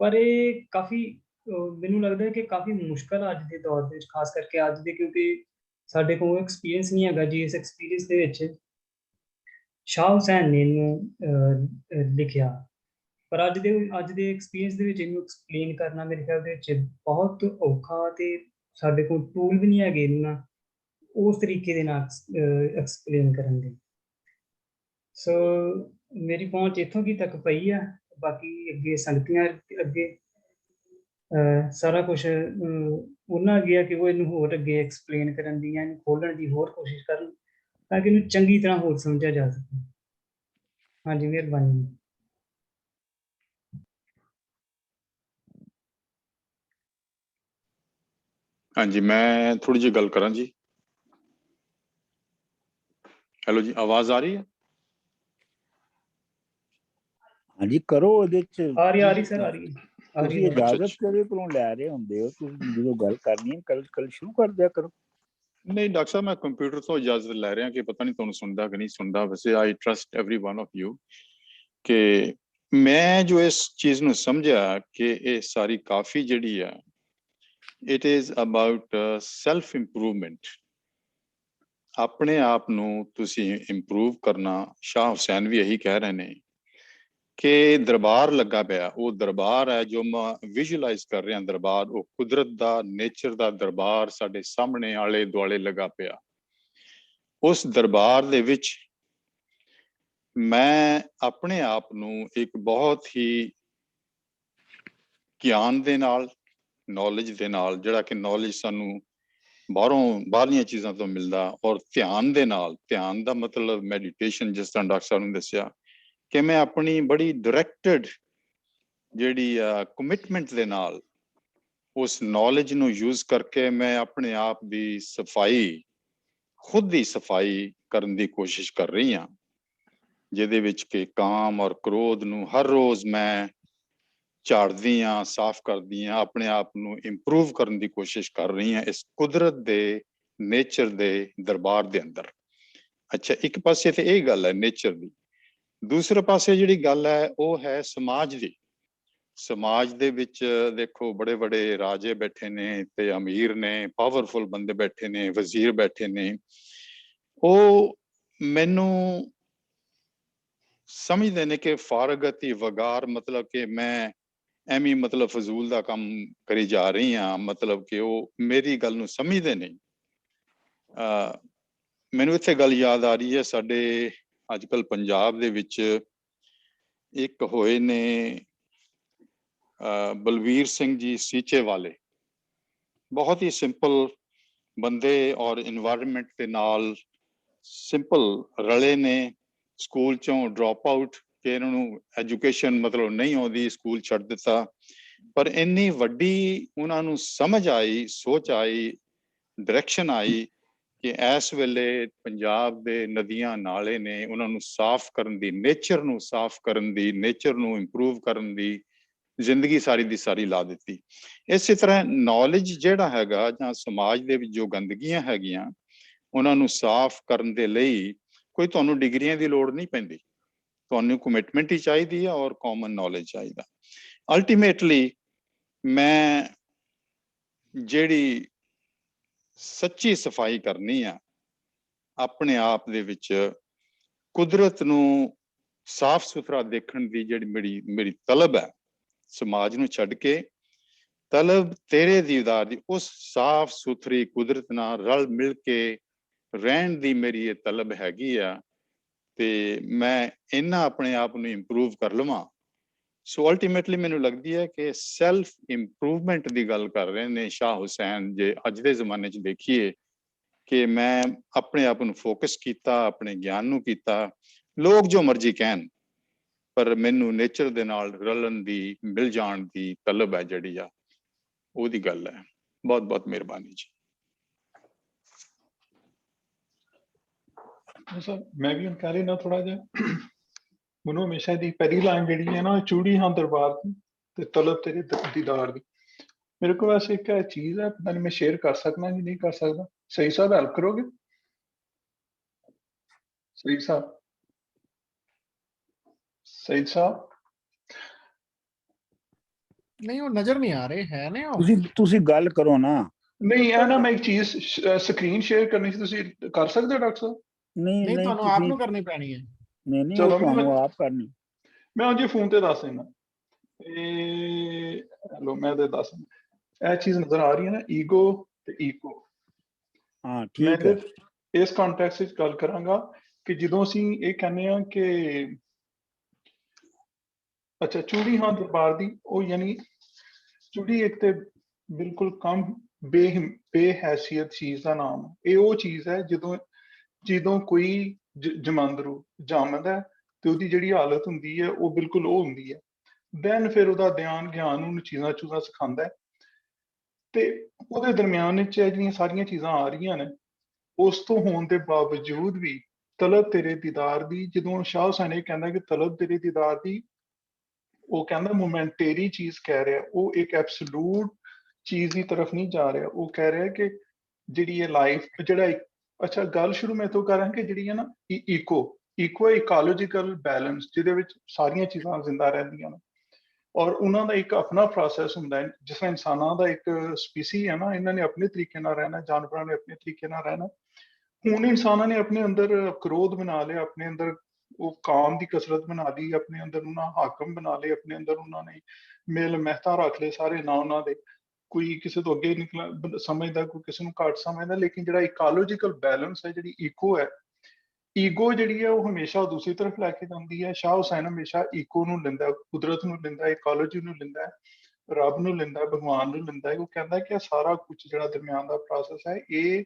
ਪਰ ਇਹ ਕਾਫੀ ਮੈਨੂੰ ਲੱਗਦਾ ਕਿ ਕਾਫੀ ਮੁਸ਼ਕਲ ਅੱਜ ਦੇ ਦੌਰ ਦੇ ਵਿੱਚ, ਖਾਸ ਕਰਕੇ ਅੱਜ ਦੇ, ਕਿਉਂਕਿ ਸਾਡੇ ਕੋਲ ਐਕਸਪੀਰੀਅੰਸ ਨਹੀਂ ਹੈਗਾ ਜੀ। ਇਸ ਐਕਸਪੀਰੀਅੰਸ ਦੇ ਵਿੱਚ ਸ਼ਾਹ ਹੁਸੈਨ ਨੇ ਇਹਨੂੰ ਲਿਖਿਆ, ਪਰ ਅੱਜ ਦੇ ਐਕਸਪੀਰੀਅੰਸ ਦੇ ਵਿੱਚ ਇਹਨੂੰ ਐਕਸਪਲੇਨ ਕਰਨਾ ਮੇਰੇ ਖਿਆਲ ਦੇ ਵਿੱਚ ਬਹੁਤ ਔਖਾ, ਤੇ ਸਾਡੇ ਕੋਲ ਟੂਲ ਵੀ ਨਹੀਂ ਹੈਗੇ ਇਹਨੂੰ ਨਾ ਉਸ ਤਰੀਕੇ ਦੇ ਨਾਲ ਐਕਸਪਲੇਨ ਕਰਨ ਦੇ। ਸੋ ਮੇਰੀ ਪਹੁੰਚ ਇੱਥੋਂ ਕੀ ਤੱਕ ਪਈ ਆ, ਬਾਕੀ ਅੱਗੇ ਸੰਗਤੀਆਂ ਅੱਗੇ ਸਾਰਾ ਕੁਛ ਉਹਨਾਂ ਅੱਗੇ ਆ ਕਿ ਉਹ ਇਹਨੂੰ ਹੋਰ ਅੱਗੇ ਐਕਸਪਲੇਨ ਕਰਨ ਦੀ ਜਾਂ ਇਹਨੂੰ ਖੋਲ੍ਹਣ ਦੀ ਹੋਰ ਕੋਸ਼ਿਸ਼ ਕਰਨ। ਤਾਂ ਕਿ ਇਹਨੂੰ ਚੰਗੀ ਤਰ੍ਹਾਂ ਹੋਰ ਸਮਝਿਆ ਜਾ ਸਕੇ। ਹਾਂਜੀ, ਮਿਹਰਬਾਨੀ। ਹਾਂਜੀ, ਮੈਂ ਥੋੜੀ ਜਿਹੀ ਗੱਲ ਕਰਾਂ ਜੀ। ਹੈਲੋ ਜੀ, ਆਵਾਜ਼ ਆ ਰਹੀ ਹੈ? ਹਾਂਜੀ ਕਰੋ, ਉਹਦੇ ਚ ਆ ਰਹੀ ਸਰ, ਆ ਰਹੀ ਹੈ। ਤੁਸੀਂ ਇਜਾਜ਼ਤ ਕਿਹਦੇ ਕੋਲੋਂ ਲੈ ਰਹੇ ਹੁੰਦੇ ਹੋ? ਤੁਸੀਂ ਜਦੋਂ ਗੱਲ ਕਰਨੀ ਹੈ ਕੱਲ ਸ਼ੁਰੂ ਕਰ ਦਿਆ ਕਰੋ। ਨਹੀਂ ਡਾਕਟਰ ਸਾਹਿਬ, ਮੈਂ ਕੰਪਿਊਟਰ ਤੋਂ ਇਜਾਜ਼ਤ ਲੈ ਰਿਹਾ ਕਿ ਪਤਾ ਨਹੀਂ ਤੁਹਾਨੂੰ ਸੁਣਦਾ ਕਿ ਨਹੀਂ ਸੁਣਦਾ। ਵੈਸੇ I trust everyone of you ਕਿ ਮੈਂ ਜੋ ਇਸ ਚੀਜ਼ ਨੂੰ ਸਮਝਿਆ ਕਿ ਇਹ ਸਾਰੀ ਕਾਫੀ ਜਿਹੜੀ ਆ, it is about self improvement. ਆਪਣੇ ਆਪ ਨੂੰ ਤੁਸੀਂ ਇੰਪਰੂਵ ਕਰਨਾ। ਸ਼ਾਹ ਹੁਸੈਨ ਵੀ ਇਹੀ ਕਹਿ ਰਹੇ ਨੇ ਕਿ ਦਰਬਾਰ ਲੱਗਾ ਪਿਆ, ਉਹ ਦਰਬਾਰ ਹੈ ਜੋ ਮੈਂ ਵਿਜ਼ੂਅਲਾਈਜ਼ ਕਰ ਰਿਹਾ। ਦਰਬਾਰ ਉਹ ਕੁਦਰਤ ਦਾ, ਨੇਚਰ ਦਾ ਦਰਬਾਰ ਸਾਡੇ ਸਾਹਮਣੇ ਆਲੇ ਦੁਆਲੇ ਲੱਗਾ ਪਿਆ। ਉਸ ਦਰਬਾਰ ਦੇ ਵਿੱਚ ਮੈਂ ਆਪਣੇ ਆਪ ਨੂੰ ਇੱਕ ਬਹੁਤ ਹੀ ਗਿਆਨ ਦੇ ਨਾਲ, ਨੌਲੇਜ ਦੇ ਨਾਲ, ਜਿਹੜਾ ਕਿ ਨੌਲੇਜ ਸਾਨੂੰ ਬਾਹਰਲੀਆਂ ਚੀਜ਼ਾਂ ਤੋਂ ਮਿਲਦਾ, ਔਰ ਧਿਆਨ ਦੇ ਨਾਲ, ਧਿਆਨ ਦਾ ਮਤਲਬ ਮੈਡੀਟੇਸ਼ਨ, ਜਿਸ ਤਰ੍ਹਾਂ ਡਾਕਟਰ ਸਾਹਿਬ ਨੇ ਦੱਸਿਆ ਕਿ ਮੈਂ ਆਪਣੀ ਬੜੀ ਡਾਇਰੈਕਟਡ ਜਿਹੜੀ ਕਮਿਟਮੈਂਟ ਦੇ ਨਾਲ ਉਸ ਨੌਲੇਜ ਨੂੰ ਯੂਜ਼ ਕਰਕੇ ਮੈਂ ਆਪਣੇ ਆਪ ਦੀ ਸਫਾਈ, ਖੁਦ ਦੀ ਸਫਾਈ ਕਰਨ ਦੀ ਕੋਸ਼ਿਸ਼ ਕਰ ਰਹੀ ਹਾਂ, ਜਿਹਦੇ ਵਿੱਚ ਕਿ ਕਾਮ ਔਰ ਕ੍ਰੋਧ ਨੂੰ ਹਰ ਰੋਜ਼ ਮੈਂ ਝਾੜਦੀ ਹਾਂ, ਸਾਫ਼ ਕਰਦੀ ਹਾਂ, ਆਪਣੇ ਆਪ ਨੂੰ ਇੰਪਰੂਵ ਕਰਨ ਦੀ ਕੋਸ਼ਿਸ਼ ਕਰ ਰਹੀ ਹਾਂ ਇਸ ਕੁਦਰਤ ਦੇ, ਨੇਚਰ ਦੇ ਦਰਬਾਰ ਦੇ ਅੰਦਰ। ਅੱਛਾ, ਇੱਕ ਪਾਸੇ ਤੇ ਇਹ ਗੱਲ ਹੈ ਨੇਚਰ ਦੀ, ਦੂਸਰੇ ਪਾਸੇ ਜਿਹੜੀ ਗੱਲ ਹੈ ਉਹ ਹੈ ਸਮਾਜ ਦੀ। ਸਮਾਜ ਦੇ ਵਿੱਚ ਦੇਖੋ ਬੜੇ ਬੜੇ ਰਾਜੇ ਬੈਠੇ ਨੇ ਤੇ ਅਮੀਰ ਨੇ, ਪਾਵਰਫੁਲ ਬੰਦੇ ਬੈਠੇ ਨੇ, ਵਜ਼ੀਰ ਬੈਠੇ ਨੇ। ਉਹ ਮੈਨੂੰ ਸਮਝਦੇ ਨੇ ਕਿ ਫਾਰਗਤੀ ਵਗਾਰ, ਮਤਲਬ ਕਿ ਮੈਂ ਐਵੇਂ ਮਤਲਬ ਫਜ਼ੂਲ ਦਾ ਕੰਮ ਕਰੀ ਜਾ ਰਹੀ ਹਾਂ, ਮਤਲਬ ਕਿ ਉਹ ਮੇਰੀ ਗੱਲ ਨੂੰ ਸਮਝਦੇ ਨਹੀਂ। ਮੈਨੂੰ ਇੱਥੇ ਗੱਲ ਯਾਦ ਆ ਰਹੀ ਹੈ, ਸਾਡੇ ਅੱਜ ਕੱਲ੍ਹ ਪੰਜਾਬ ਦੇ ਵਿੱਚ ਇੱਕ ਹੋਏ ਨੇ ਬਲਵੀਰ ਸਿੰਘ ਜੀ ਸੀਚੇਵਾਲੇ, ਬਹੁਤ ਹੀ ਸਿੰਪਲ ਬੰਦੇ ਔਰ ਇਨਵਾਇਰਨਮੈਂਟ ਦੇ ਨਾਲ ਸਿੰਪਲ ਰਲੇ ਨੇ। ਸਕੂਲ ਚੋਂ ਡ੍ਰੌਪ ਆਊਟ ਕਿ ਇਹਨਾਂ ਨੂੰ ਐਜੂਕੇਸ਼ਨ ਮਤਲਬ ਨਹੀਂ ਆਉਂਦੀ, ਸਕੂਲ ਛੱਡ ਦਿੱਤਾ। ਪਰ ਇੰਨੀ ਵੱਡੀ ਉਹਨਾਂ ਨੂੰ ਸਮਝ ਆਈ, ਸੋਚ ਆਈ, ਡਾਇਰੈਕਸ਼ਨ ਆਈ ਕਿ ਇਸ ਵੇਲੇ ਪੰਜਾਬ ਦੇ ਨਦੀਆਂ ਨਾਲੇ ਨੇ, ਉਹਨਾਂ ਨੂੰ ਸਾਫ਼ ਕਰਨ ਦੀ, ਨੇਚਰ ਨੂੰ ਸਾਫ਼ ਕਰਨ ਦੀ, ਨੇਚਰ ਨੂੰ ਇੰਪਰੂਵ ਕਰਨ ਦੀ ਜ਼ਿੰਦਗੀ ਸਾਰੀ ਦੀ ਸਾਰੀ ਲਾ ਦਿੱਤੀ। ਇਸੇ ਤਰ੍ਹਾਂ ਨੌਲੇਜ ਜਿਹੜਾ ਹੈਗਾ, ਜਾਂ ਸਮਾਜ ਦੇ ਵਿੱਚ ਜੋ ਗੰਦਗੀਆਂ ਹੈਗੀਆਂ, ਉਹਨਾਂ ਨੂੰ ਸਾਫ਼ ਕਰਨ ਦੇ ਲਈ ਕੋਈ ਤੁਹਾਨੂੰ ਡਿਗਰੀਆਂ ਦੀ ਲੋੜ ਨਹੀਂ ਪੈਂਦੀ, ਤੁਹਾਨੂੰ ਕਮਿਟਮੈਂਟ ਹੀ ਚਾਹੀਦੀ ਹੈ ਔਰ ਕਾਮਨ ਨੌਲੇਜ ਚਾਹੀਦਾ। ਅਲਟੀਮੇਟਲੀ ਮੈਂ ਜਿਹੜੀ ਸੱਚੀ ਸਫਾਈ ਕਰਨੀ ਆ ਆਪਣੇ ਆਪ ਦੇ ਵਿੱਚ, ਕੁਦਰਤ ਨੂੰ ਸਾਫ਼ ਸੁਥਰਾ ਦੇਖਣ ਦੀ ਜਿਹੜੀ ਮੇਰੀ ਤਲਬ ਹੈ, ਸਮਾਜ ਨੂੰ ਛੱਡ ਕੇ ਤਲਬ ਤੇਰੇ ਦੀਦਾਰ ਦੀ, ਉਸ ਸਾਫ਼ ਸੁਥਰੀ ਕੁਦਰਤ ਨਾਲ ਰਲ ਮਿਲ ਕੇ ਰਹਿਣ ਦੀ ਮੇਰੀ ਇਹ ਤਲਬ ਹੈਗੀ ਆ। ਤੇ ਮੈਂ ਇੰਨਾ ਆਪਣੇ ਆਪ ਨੂੰ ਇੰਪਰੂਵ ਕਰ ਲਵਾਂ। ਸੋ ਅਲਟੀਮੇਟਲੀ ਮੈਨੂੰ ਲੱਗਦੀ ਹੈ ਕਿ ਸੈਲਫ ਇੰਪਰੂਵਮੈਂਟ ਦੀ ਗੱਲ ਕਰ ਰਹੇ ਨੇ ਸ਼ਾਹ ਹੁਸੈਨ। ਜੇ ਅੱਜ ਦੇ ਜ਼ਮਾਨੇ 'ਚ ਦੇਖੀਏ ਕਿ ਮੈਂ ਆਪਣੇ ਆਪ ਨੂੰ ਫੋਕਸ ਕੀਤਾ, ਆਪਣੇ ਗਿਆਨ ਨੂੰ ਕੀਤਾ, ਲੋਕ ਜੋ ਮਰਜ਼ੀ ਕਹਿਣ, ਪਰ ਮੈਨੂੰ ਨੇਚਰ ਦੇ ਨਾਲ ਰਲਣ ਦੀ, ਮਿਲ ਜਾਣ ਦੀ ਤਲਬ ਹੈ ਜਿਹੜੀ ਆ, ਉਹਦੀ ਗੱਲ ਹੈ। ਬਹੁਤ ਬਹੁਤ ਮਿਹਰਬਾਨੀ ਜੀ। ਸਰ ਮੈਂ ਵੀ ਹੁਣ ਕਹਿ ਰਿਹਾ ਨਾ ਥੋੜਾ ਜਿਹਾ, ਮੈਨੂੰ ਹਮੇਸ਼ਾ ਦੀ ਪਹਿਲੀ ਲਾਈਨ ਜਿਹੜੀ ਹੈ ਨਾ, ਚੂੜੀ ਹਾਂ ਦਰਬਾਰ ਦੀ ਤੇ ਤਲਬ ਤੇਰੇ ਦੀਦਾਰ ਦੀ। ਮੇਰੇ ਕੋਲ ਵੈਸੇ ਇੱਕ ਚੀਜ਼ ਹੈ, ਪਤਾ ਨਹੀਂ ਮੈਂ ਸ਼ੇਅਰ ਕਰ ਸਕਦਾ ਕਿ ਨਹੀਂ ਕਰ ਸਕਦਾ। ਸਹੀ ਸਾਹਿਬ ਹੈਲਪ ਕਰੋਗੇ? ਸਹੀ ਸਾਹਿਬ, ਸਹੀਦ ਸਾਹਿਬ ਨਹੀਂ ਉਹ ਨਜ਼ਰ ਨਹੀਂ ਆ ਰਹੇ ਹੈ ਨੇ ਉਹ। ਤੁਸੀਂ ਗੱਲ ਕਰੋ ਨਾ। ਨਹੀਂ ਇਹ ਨਾ, ਮੈਂ ਇੱਕ ਚੀਜ਼ ਸਕਰੀਨ ਸ਼ੇਅਰ ਕਰਨੀ ਸੀ, ਤੁਸੀਂ ਕਰ ਸਕਦੇ ਹੋ ਡਾਕਟਰ ਸਾਹਿਬ? ਨਹੀਂ ਤੁਹਾਨੂੰ ਆਪ ਨੂੰ ਕਰਨੀ ਪੈਣੀ ਹੈ। ਨਹੀਂ ਉਹ ਤੁਹਾਨੂੰ ਆਪ ਕਰਨੀ। ਮੈਂ ਉਹਦੇ ਫੋਨ ਤੇ ਦੱਸ ਦਿੰਦਾ। ਲੋ ਮੈਂ ਤੇ ਦੱਸ ਦਿੰਦਾ। ਇਹ ਚੀਜ਼ ਨਜ਼ਰ ਆ ਰਹੀ ਹੈ ਨਾ, ਈਗੋ ਤੇ ਈਕੋ। ਹਾਂ ਠੀਕ ਹੈ। ਇਸ ਕੰਟੈਕਸਟ ਵਿੱਚ ਗੱਲ ਕਰਾਂਗਾ ਕਿ ਜਦੋਂ ਅਸੀਂ ਇਹ ਕਹਿੰਦੇ ਆ ਕਿ ਅੱਛਾ ਚੂੜੀ ਹਾਂ ਦਰਬਾਰ ਦੀ, ਉਹ ਯਾਨੀ ਚੂੜੀ ਇੱਕ ਤੇ ਬਿਲਕੁਲ ਕਮ ਬੇਹੈਸੀਅਤ ਚੀਜ਼ ਦਾ ਨਾਮ। ਇਹ ਉਹ ਚੀਜ਼ ਹੈ ਜਦੋਂ ਜਦੋਂ ਕੋਈ ਜਮਾਂਦਰੂ ਜੰਮਦਾ ਤੇ ਉਹਦੀ ਜਿਹੜੀ ਹਾਲਤ ਹੁੰਦੀ ਹੈ ਉਹ ਬਿਲਕੁਲ ਉਹ ਹੁੰਦੀ ਹੈ। ਦੈਨ ਫਿਰ ਉਹਦਾ ਗਿਆਨ ਉਹਨੂੰ ਚੀਜ਼ਾਂ ਚੂਜ਼ਾਂ ਸਿਖਾਉਂਦਾ ਹੈ ਤੇ ਉਹਦੇ ਦਰਮਿਆਨ ਵਿੱਚ ਇਹ ਜਿਹੜੀਆਂ ਸਾਰੀਆਂ ਚੀਜ਼ਾਂ ਆ ਰਹੀਆਂ ਨੇ, ਉਸ ਤੋਂ ਹੋਣ ਦੇ ਬਾਵਜੂਦ ਵੀ ਤਲਬ ਤੇਰੇ ਦੀਦਾਰ ਦੀ, ਜਦੋਂ ਸ਼ਾਹ ਹੁਸੈਨ ਇਹ ਕਹਿੰਦਾ ਕਿ ਤਲਬ ਤੇਰੇ ਦੀਦਾਰ ਦੀ, ਉਹ ਕਹਿੰਦਾ ਮੋਮੈਂਟੇਰੀ ਚੀਜ਼ ਕਹਿ ਰਿਹਾ, ਉਹ ਇੱਕ ਐਬਸੋਲੂਟ ਚੀਜ਼ ਦੀ ਤਰਫ ਨਹੀਂ ਜਾ ਰਿਹਾ। ਉਹ ਕਹਿ ਰਿਹਾ ਕਿ ਜਿਹੜੀ ਇਹ ਲਾਈਫ ਜਿਹੜਾ ਅੱਛਾ ਗੱਲ ਸ਼ੁਰੂ ਮੈਂ ਤੋਂ ਕਰਾਂ ਕਿ ਜਿਹੜੀ ਹੈ ਨਾ ਇਕੋਲੋਜੀਕਲ ਬੈਲੈਂਸ, ਜਿਹਦੇ ਵਿੱਚ ਸਾਰੀਆਂ ਚੀਜ਼ਾਂ ਜ਼ਿੰਦਾ ਰਹਿੰਦੀਆਂ ਨੇ ਔਰ ਉਹਨਾਂ ਦਾ ਇੱਕ ਆਪਣਾ ਪ੍ਰੋਸੈਸ ਹੁੰਦਾ ਹੈ। ਜਿਸ ਤਰ੍ਹਾਂ ਇਨਸਾਨਾਂ ਦਾ ਇੱਕ ਸਪੀਸੀ ਹੈ ਨਾ, ਇਹਨਾਂ ਨੇ ਆਪਣੇ ਤਰੀਕੇ ਨਾਲ ਰਹਿਣਾ, ਜਾਨਵਰਾਂ ਨੇ ਆਪਣੇ ਤਰੀਕੇ ਨਾਲ ਰਹਿਣਾ। ਹੁਣ ਇਨਸਾਨਾਂ ਨੇ ਆਪਣੇ ਅੰਦਰ ਕ੍ਰੋਧ ਬਣਾ ਲਿਆ, ਆਪਣੇ ਅੰਦਰ ਉਹ ਕਾਮ ਦੀ ਕਸਰਤ ਬਣਾ ਲਈ, ਆਪਣੇ ਅੰਦਰ ਉਹਨਾਂ ਹਾਕਮ ਬਣਾ ਲਏ, ਆਪਣੇ ਅੰਦਰ ਉਹਨਾਂ ਨੇ ਮੇਲ ਮਹਿਤਾ ਰੱਖ ਲਏ ਸਾਰੇ ਨਾਂ ਉਹਨਾਂ ਦੇ। ਕੋਈ ਕਿਸੇ ਤੋਂ ਅੱਗੇ ਨਿਕਲ ਸਮਝਦਾ, ਕੋਈ ਕਿਸੇ ਨੂੰ ਘੱਟ ਸਮਝਦਾ, ਲੇਕਿਨ ਜਿਹੜਾ ਇਕੋਲੋਜੀਕਲ ਬੈਲੈਂਸ ਹੈ, ਜਿਹੜੀ ਈਕੋ ਹੈ, ਈਗੋ ਜਿਹੜੀ ਹੈ ਉਹ ਹਮੇਸ਼ਾ ਦੂਸਰੀ ਤਰਫ ਲੈ ਕੇ ਜਾਂਦੀ ਹੈ। ਸ਼ਾਹ ਹੁਸੈਨ ਹਮੇਸ਼ਾ ਈਕੋ ਨੂੰ ਲੈਂਦਾ, ਕੁਦਰਤ ਨੂੰ ਲੈਂਦਾ, ਇਕੋਲੋਜੀ ਨੂੰ ਲੈਂਦਾ, ਰੱਬ ਨੂੰ ਲੈਂਦਾ, ਭਗਵਾਨ ਨੂੰ ਲੈਂਦਾ। ਉਹ ਕਹਿੰਦਾ ਕਿ ਇਹ ਸਾਰਾ ਕੁਝ ਜਿਹੜਾ ਦਰਮਿਆਨ ਦਾ ਪ੍ਰੋਸੈਸ ਹੈ, ਇਹ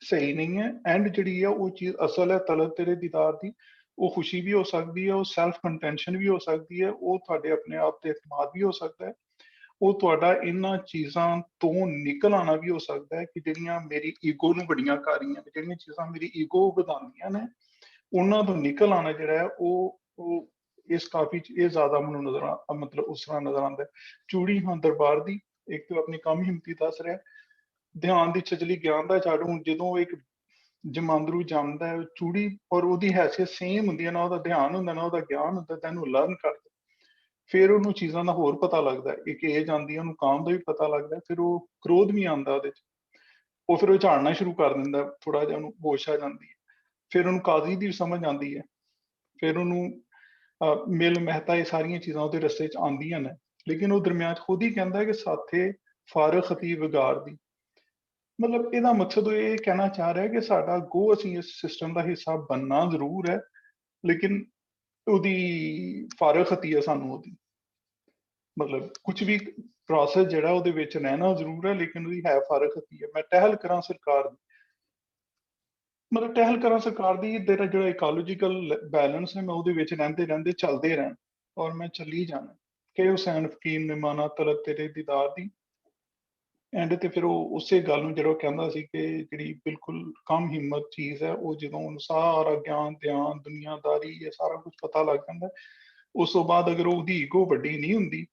ਸਹੀ ਨਹੀਂ ਹੈ। ਐਂਡ ਜਿਹੜੀ ਹੈ ਉਹ ਚੀਜ਼ ਅਸਲ ਹੈ ਤਲਬ ਤੇਰੇ ਦੀਦਾਰ ਦੀ, ਉਹ ਖੁਸ਼ੀ ਵੀ ਹੋ ਸਕਦੀ ਹੈ, ਉਹ ਸੈਲਫ ਕੰਟੈਂਸ਼ਨ ਵੀ ਹੋ ਸਕਦੀ ਹੈ, ਉਹ ਤੁਹਾਡੇ ਆਪਣੇ ਆਪ ਤੇ ਇਤਮਾਦ ਵੀ ਹੋ ਸਕਦਾ ਹੈ, ਉਹ ਤੁਹਾਡਾ ਇਹਨਾਂ ਚੀਜ਼ਾਂ ਤੋਂ ਨਿਕਲ ਆਉਣਾ ਵੀ ਹੋ ਸਕਦਾ ਹੈ ਕਿ ਜਿਹੜੀਆਂ ਮੇਰੀ ਈਗੋ ਨੂੰ ਵੱਡੀਆਂ ਕਰ ਰਹੀਆਂ ਨੇ, ਜਿਹੜੀਆਂ ਚੀਜ਼ਾਂ ਮੇਰੀ ਈਗੋ ਵਧਾਉਂਦੀਆਂ ਨੇ, ਉਹਨਾਂ ਤੋਂ ਨਿਕਲ ਆਉਣਾ ਜਿਹੜਾ ਹੈ ਉਹ ਇਸ ਕਾਫੀ ਇਹ ਜ਼ਿਆਦਾ ਮੈਨੂੰ ਨਜ਼ਰ ਮਤਲਬ ਉਸ ਤਰ੍ਹਾਂ ਨਜ਼ਰ ਆਉਂਦਾ। ਚੂੜੀ ਹਾਂ ਦਰਬਾਰ ਦੀ, ਇੱਕ ਤਾਂ ਆਪਣੀ ਕੰਮ ਹਿੰਮਤੀ ਦੱਸ ਰਿਹਾ, ਧਿਆਨ ਦੀ ਛਜਲੀ ਗਿਆਨ ਦਾ ਝਾੜੂ। ਹੁਣ ਜਦੋਂ ਇੱਕ ਜਮਾਂਦਰੂ ਜੰਮਦਾ ਹੈ, ਚੂੜੀ ਔਰ ਉਹਦੀ ਹੈਸੀਅਤ ਸੇਮ ਹੁੰਦੀ ਹੈ, ਨਾ ਉਹਦਾ ਧਿਆਨ ਹੁੰਦਾ ਨਾ ਉਹਦਾ ਗਿਆਨ ਹੁੰਦਾ, ਤੈਨੂੰ ਲਰਨ ਕਰਦਾ, ਫਿਰ ਉਹਨੂੰ ਚੀਜ਼ਾਂ ਦਾ ਹੋਰ ਪਤਾ ਲੱਗਦਾ। ਇੱਕ ਏਜ ਆਉਂਦੀ ਹੈ, ਉਹਨੂੰ ਕਾਮ ਦਾ ਵੀ ਪਤਾ ਲੱਗਦਾ, ਫਿਰ ਉਹ ਕ੍ਰੋਧ ਵੀ ਆਉਂਦਾ ਉਹਦੇ 'ਚ, ਉਹ ਫਿਰ ਉਹ ਝਾੜਨਾ ਸ਼ੁਰੂ ਕਰ ਦਿੰਦਾ, ਥੋੜਾ ਜਿਹਾ ਉਹਨੂੰ ਹੋਸ਼ ਆ ਜਾਂਦੀ ਹੈ, ਫਿਰ ਉਹਨੂੰ ਕਾਜ਼ੀ ਦੀ ਸਮਝ ਆਉਂਦੀ ਹੈ, ਫਿਰ ਉਹਨੂੰ ਮਿਲ ਮਹਿਤਾ, ਇਹ ਸਾਰੀਆਂ ਚੀਜ਼ਾਂ ਉਹਦੇ ਰਸਤੇ 'ਚ ਆਉਂਦੀਆਂ ਨੇ। ਲੇਕਿਨ ਉਹ ਦਰਮਿਆਨ 'ਚ ਖੁਦ ਹੀ ਕਹਿੰਦਾ ਕਿ ਸਾਥੇ ਫਾਰਗ ਖਤੀ ਵਿਗਾੜ ਦੀ, ਮਤਲਬ ਇਹਦਾ ਮਕਸਦ ਉਹ ਇਹ ਕਹਿਣਾ ਚਾਹ ਰਿਹਾ ਕਿ ਸਾਡਾ ਗੋ ਅਸੀਂ ਇਸ ਸਿਸਟਮ ਦਾ ਹਿੱਸਾ ਬਣਨਾ ਜ਼ਰੂਰ ਹੈ, ਲੇਕਿਨ ਉਹਦੀ ਫਾਰਗ ਖਤੀ ਹੈ ਸਾਨੂੰ, ਉਹਦੀ ਮਤਲਬ ਕੁਝ ਵੀ ਪ੍ਰੋਸੈਸ ਜਿਹੜਾ ਉਹਦੇ ਵਿੱਚ ਰਹਿਣਾ ਜ਼ਰੂਰ ਹੈ, ਲੇਕਿਨ ਉਹਦੀ ਹੈ ਫਾਰਗ ਖਤੀ ਹੈ। ਮੈਂ ਟਹਿਲ ਕਰਾਂ ਸਰਕਾਰ ਦੀ, ਮਤਲਬ ਟਹਿਲ ਕਰਾਂ ਸਰਕਾਰ ਦੀ, ਤੇਰਾ ਜਿਹੜਾ ਇਕੋਲੋਜੀਕਲ ਬੈਲੈਂਸ ਹੈ, ਮੈਂ ਉਹਦੇ ਵਿੱਚ ਰਹਿੰਦੇ ਰਹਿੰਦੇ ਚੱਲਦੇ ਰਹਿਣ ਔਰ ਮੈਂ ਚੱਲੀ ਜਾਣਾ ਕਿ ਹੁਸੈਨ ਫਕੀਰ ਨੇ ਮਾਨਾ ਤਲਬ ਤੇਰੇ ਦੀਦਾਰ ਦੀ। ਐਂਡ ਤੇ ਫਿਰ ਉਹ ਉਸੇ ਗੱਲ ਨੂੰ ਜਿਹੜਾ ਕਹਿੰਦਾ ਸੀ ਕਿ ਜਿਹੜੀ ਬਿਲਕੁਲ ਕਮ ਹਿੰਮਤ ਚੀਜ਼ ਹੈ, ਉਹ ਜਦੋਂ ਉਹਨੂੰ ਸਾਰਾ ਗਿਆਨ ਧਿਆਨ ਦੁਨੀਆਦਾਰੀ ਇਹ ਸਾਰਾ ਕੁਝ ਪਤਾ ਲੱਗ ਜਾਂਦਾ, ਉਸ ਤੋਂ ਬਾਅਦ ਅਗਰ ਉਹਦੀ ਈਗੋ ਵੱਡੀ ਨਹੀਂ ਹੁੰਦੀ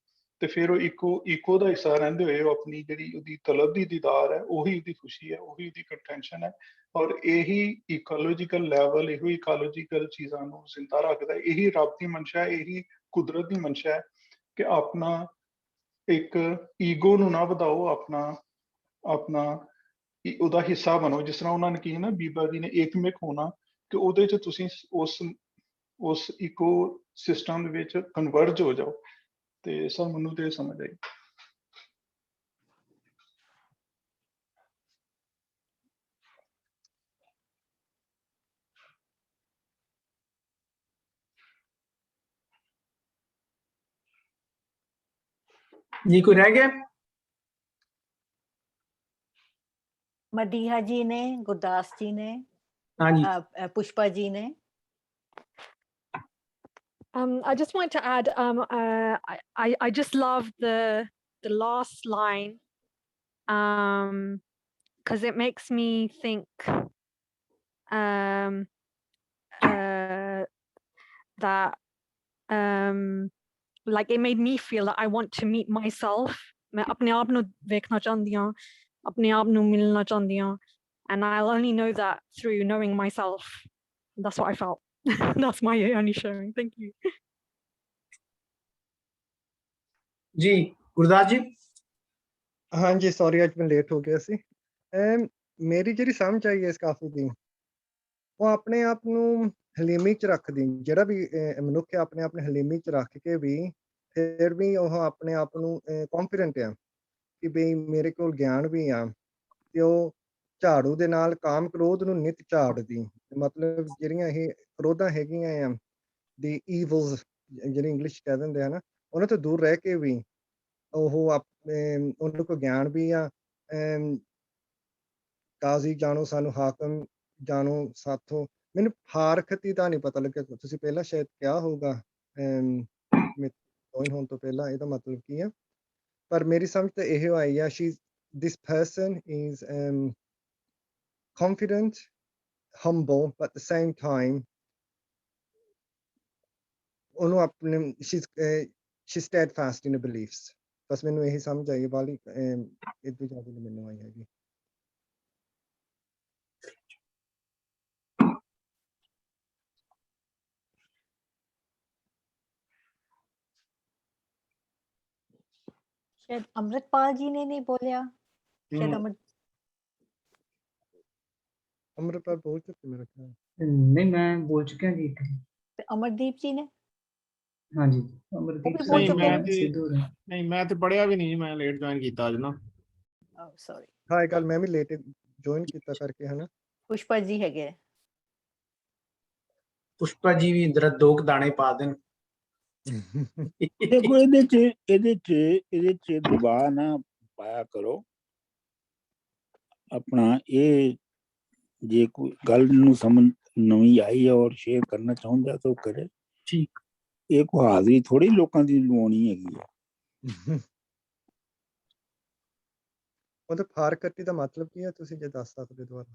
ਤੇ ਫਿਰ ਉਹ ਈਕੋ ਦਾ ਹਿੱਸਾ ਰਹਿੰਦੇ ਹੋਏ ਉਹ ਆਪਣੀ ਜਿਹੜੀ ਉਹਦੀ ਤਲਬ ਦੀ ਦੀਦਾਰ ਹੈ, ਉਹੀ ਉਹਦੀ ਖੁਸ਼ੀ ਹੈ, ਉਹੀ ਉਹਦੀ ਕੰਟੈਂਸ਼ਨ ਹੈ। ਔਰ ਇਹੀ ਇਕੋਲੋਜੀਕਲ ਲੈਵਲ, ਇਹੋ ਇਕੋਲੋਜੀਕਲ ਚੀਜ਼ਾਂ ਨੂੰ ਜ਼ਿੰਦਾ ਰੱਖਦਾ, ਇਹੀ ਰੱਬ ਦੀ ਮਨਸ਼ਾ ਹੈ, ਇਹੀ ਕੁਦਰਤ ਦੀ ਮਨਸ਼ਾ ਹੈ ਕਿ ਆਪਣਾ ਇੱਕ ਈਗੋ ਨੂੰ ਨਾ ਵਧਾਓ, ਆਪਣਾ ਉਹਦਾ ਹਿੱਸਾ ਬਣੋ। ਜਿਸ ਤਰ੍ਹਾਂ ਉਹਨਾਂ ਨੇ ਕੀ ਹੈ ਨਾ, ਬੀਬਾ ਜੀ ਨੇ ਏਕਮਿਕ ਹੋਣਾ, ਕਿ ਉਹਦੇ 'ਚ ਤੁਸੀਂ ਉਸ ਇਕੋ ਸਿਸਟਮ ਦੇ ਵਿੱਚ ਕਨਵਰਜ ਹੋ ਜਾਓ। ਤੇ ਸਰ ਮੈਨੂੰ ਤੇ ਸਮਝ ਆਈ। जी कोई रह गया? मदीहा जी ने, गुरदास जी ने, हाँ जी। पुष्पा जी ने। I just wanted to add, I just love the last line, because it makes me think that like it made me feel that I want to meet myself. मैं अपने आप ਨੂੰ ਵੇਖਣਾ ਚਾਹੁੰਦੀ ਹਾਂ, ਆਪਣੇ ਆਪ ਨੂੰ ਮਿਲਣਾ ਚਾਹੁੰਦੀ ਹਾਂ, and I'll only know that through knowing myself. That's what I felt. That's my only sharing. Thank you. जी गुरदास जी। हाँ जी, सॉरी ਅੱਜ ਮੈਂ ਲੇਟ ਹੋ ਗਿਆ ਸੀ। ਮੇਰੀ ਜਿਹੜੀ ਸਮਝ ਆਈ ਇਸ ਕਾਫੀ ਦੀ, ਉਹ ਆਪਣੇ ਆਪ ਨੂੰ ਹਲੀਮੀ ਚ ਰੱਖਦੀ, ਜਿਹੜਾ ਵੀ ਮਨੁੱਖ ਆਪਣੇ ਆਪ ਨੂੰ ਹਲੀਮੀ ਚ ਰੱਖ ਕੇ ਵੀ ਫਿਰ ਵੀ ਉਹ ਆਪਣੇ ਆਪ ਨੂੰ ਕੌਨਫੀਡੈਂਟ ਆ ਕਿ ਬਈ ਮੇਰੇ ਕੋਲ ਗਿਆਨ ਵੀ ਆ, ਤੇ ਉਹ ਝਾੜੂ ਦੇ ਨਾਲ ਕਾਮ ਕ੍ਰੋਧ ਨੂੰ ਨਿਤ ਝਾੜਦੀ। ਮਤਲਬ ਜਿਹੜੀਆਂ ਇਹ ਕ੍ਰੋਧਾਂ ਹੈਗੀਆਂ ਆ, ਦੀ ਈਵਲਸ ਜਿਹੜੀ ਇੰਗਲਿਸ਼ ਕਹਿ ਦਿੰਦੇ ਹਨ, ਉਹਨਾਂ ਤੋਂ ਦੂਰ ਰਹਿ ਕੇ ਵੀ ਉਹ ਉਹਨਾਂ ਕੋਲ ਗਿਆਨ ਵੀ ਆ, ਕਾਜ਼ੀ ਜਾਣੋ ਸਾਨੂੰ ਹਾਕਮ ਜਾਣੋ ਸਾਥੋਂ। ਮੈਨੂੰ ਫਾਰਖਤੀ ਦਾ ਨਹੀਂ ਪਤਾ ਲੱਗਿਆ, ਤੁਸੀਂ ਪਹਿਲਾਂ ਸ਼ਾਇਦ ਕਿਹਾ ਹੋਊਗਾ ਜੁਆਇਨ ਹੋਣ ਤੋਂ ਪਹਿਲਾਂ ਇਹਦਾ ਮਤਲਬ ਕੀ ਹੈ, ਪਰ ਮੇਰੀ ਸਮਝ ਤਾਂ ਇਹ ਆਈ ਆ this person is confident, humble, but at the same time ਉਹਨੂੰ ਆਪਣੇ she's steadfast in her beliefs। ਬਸ ਮੈਨੂੰ ਇਹੀ ਸਮਝ ਆਈ ਵਾਲੀ, ਇਹ ਤੋਂ ਜ਼ਿਆਦਾ ਨਹੀਂ ਮੈਨੂੰ ਆਈ ਹੈਗੀ। शायद अमृतपाल जी ने नहीं बोलिया, शायद अमृतपाल बोल चुके मेरा ख्याल। नहीं, मैं बोल चुका जी। अमरदीप जी ने, हाँ जी, अमरदीप भी सिंह, बोल चुके हैं। सिद्धू ने। ਨਹੀਂ ਮੈਂ ਤੇ ਪੜਿਆ ਵੀ ਨਹੀਂ, ਮੈਂ ਲੇਟ ਜੁਆਇਨ ਕੀਤਾ ਅੱਜ ਨਾ। oh sorry, ਹਾਂ ਇਹ ਗੱਲ ਮੈਂ ਵੀ ਲੇਟ ਜੁਆਇਨ ਕੀਤਾ ਕਰਕੇ ਹਨਾ। पुष्पा जी हैगे। ਪੁਸ਼ਪਾ ਜੀ ਵੀ ਇਧਰ ਦੋ ਕੁ ਦਾਣੇ ਪਾ ਦੇਣ। ਦੇਖੋ ਇਹਦੇ ਚ ਦਬਾਅ ਨਾ ਪਾਇਆ ਕਰੋ ਆਪਣਾ। ਇਹ ਜੇ ਕੋਈ ਗੱਲ ਨੂੰ ਸਮਝ ਨਵੀਂ ਆਈ ਹੈ ਔਰ ਸ਼ੇਅਰ ਕਰਨਾ ਚਾਹੁੰਦਾ ਤਾਂ ਉਹ ਕਰੇ, ਠੀਕ। ਇਹ ਕੋਈ ਹਾਜ਼ਰੀ ਥੋੜੀ ਲੋਕਾਂ ਦੀ ਲਵਾਉਣੀ ਹੈਗੀ ਹੈ। ਉਹਦਾ ਫਾਰਕਤੀ ਦਾ ਮਤਲਬ ਕੀ ਹੈ, ਤੁਸੀਂ ਜੇ ਦੱਸ ਸਕਦੇ ਦੁਬਾਰਾ?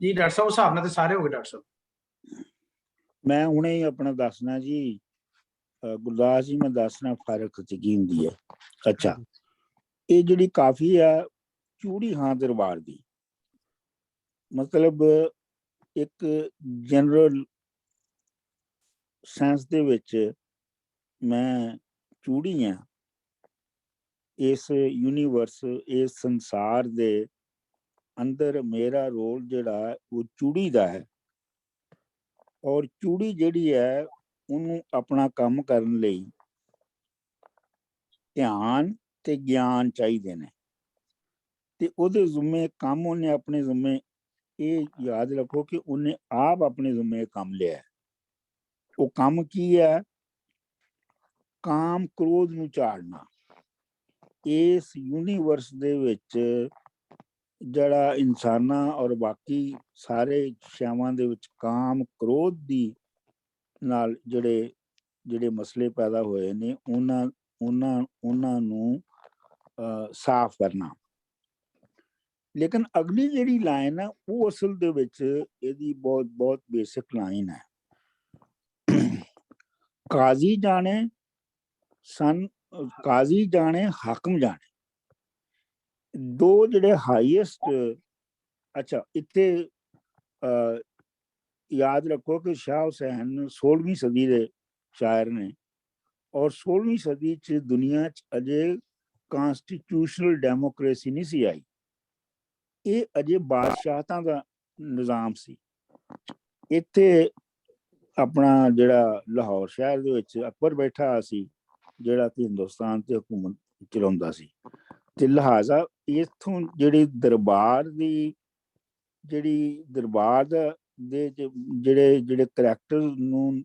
ਜੀ ਡਾਕਟਰ ਸਾਹਿਬ, ਹਿਸਾਬ ਨਾਲ ਤੇ ਸਾਰੇ ਹੋ ਗਏ ਡਾਕਟਰ ਸਾਹਿਬ। ਮੈਂ ਹੁਣੇ ਹੀ ਆਪਣਾ ਦੱਸਣਾ ਜੀ, ਗੁਰਦਾਸ ਜੀ ਮੈਂ ਦੱਸਣਾ ਫਾਰਕਤੀ ਕੀ ਹੁੰਦੀ ਹੈ। ਅੱਛਾ, ਇਹ ਜਿਹੜੀ ਕਾਫੀ ਆ ਚੂੜੀ ਹਾਂ ਦਰਬਾਰ ਦੀ, ਮਤਲਬ ਇੱਕ ਜਨਰਲ ਸੈਂਸ ਦੇ ਵਿੱਚ ਮੈਂ ਚੂੜੀ ਹਾਂ, ਇਸ ਯੂਨੀਵਰਸ, ਇਸ ਸੰਸਾਰ ਦੇ ਅੰਦਰ ਮੇਰਾ ਰੋਲ ਜਿਹੜਾ ਉਹ ਚੂੜੀ ਦਾ ਹੈ। ਔਰ ਚੂੜੀ ਜਿਹੜੀ ਹੈ ਉਹਨੂੰ ਆਪਣਾ ਕੰਮ ਕਰਨ ਲਈ ਧਿਆਨ ਤੇ ਗਿਆਨ ਚਾਹੀਦੇ ਨੇ, ਤੇ ਉਹਦੇ ਜ਼ਿੰਮੇ ਕੰਮ ਉਹਨੇ ਆਪਣੇ ਜ਼ਿੰਮੇ, ਇਹ ਯਾਦ ਰੱਖੋ ਕਿ ਉਹਨੇ ਆਪ ਆਪਣੇ ਜ਼ਿੰਮੇ ਕੰਮ ਲਿਆ। ਉਹ ਕੰਮ ਕੀ ਹੈ? ਕਾਮ ਕ੍ਰੋਧ ਨੂੰ ਝਾੜਨਾ। ਇਸ ਯੂਨੀਵਰਸ ਦੇ ਵਿੱਚ ਜਿਹੜਾ ਇਨਸਾਨਾਂ ਔਰ ਬਾਕੀ ਸਾਰੇ ਸ਼ੈਵਾਂ ਦੇ ਵਿੱਚ ਕਾਮ ਕ੍ਰੋਧ ਦੀ ਨਾਲ ਜਿਹੜੇ ਮਸਲੇ ਪੈਦਾ ਹੋਏ ਨੇ, ਉਹਨਾਂ ਨੂੰ ਸਾਫ਼ ਕਰਨਾ। ਲੇਕਿਨ ਅਗਲੀ ਜਿਹੜੀ ਲਾਈਨ ਹੈ ਉਹ ਅਸਲ ਦੇ ਵਿੱਚ ਇਹਦੀ ਬਹੁਤ ਬੇਸਿਕ ਲਾਈਨ ਹੈ। ਕਾਜ਼ੀ ਜਾਣੇ ਹਾਕਮ ਜਾਣੇ। ਦੋ ਜਿਹੜੇ ਹਾਈਐਸਟ, ਅੱਛਾ ਇੱਥੇ ਯਾਦ ਰੱਖੋ ਕਿ ਸ਼ਾਹ ਹੁਸੈਨ 16ਵੀਂ ਸਦੀ ਦੇ ਸ਼ਾਇਰ ਨੇ, ਔਰ 16ਵੀਂ ਸਦੀ 'ਚ ਦੁਨੀਆ 'ਚ ਅਜੇ ਕਨਸਟੀਟਿਊਸ਼ਨਲ ਡੈਮੋਕ੍ਰੇਸੀ ਨਹੀਂ ਸੀ ਆਈ। ਇਹ ਅਜੇ ਬਾਦਸ਼ਾਹਤਾਂ ਦਾ ਨਿਜ਼ਾਮ ਸੀ। ਇੱਥੇ ਆਪਣਾ ਜਿਹੜਾ ਲਾਹੌਰ ਸ਼ਹਿਰ ਦੇ ਵਿੱਚ ਅਕਬਰ ਬੈਠਾ ਸੀ, ਜਿਹੜਾ ਕਿ ਹਿੰਦੁਸਤਾਨ ਤੇ ਹਕੂਮਤ ਚਲਾਉਂਦਾ ਸੀ, ਤੇ ਲਿਹਾਜ਼ਾ ਇੱਥੋਂ ਜਿਹੜੇ ਦਰਬਾਰ ਦੇ ਜਿਹੜੇ ਕਰੈਕਟਰ ਨੂੰ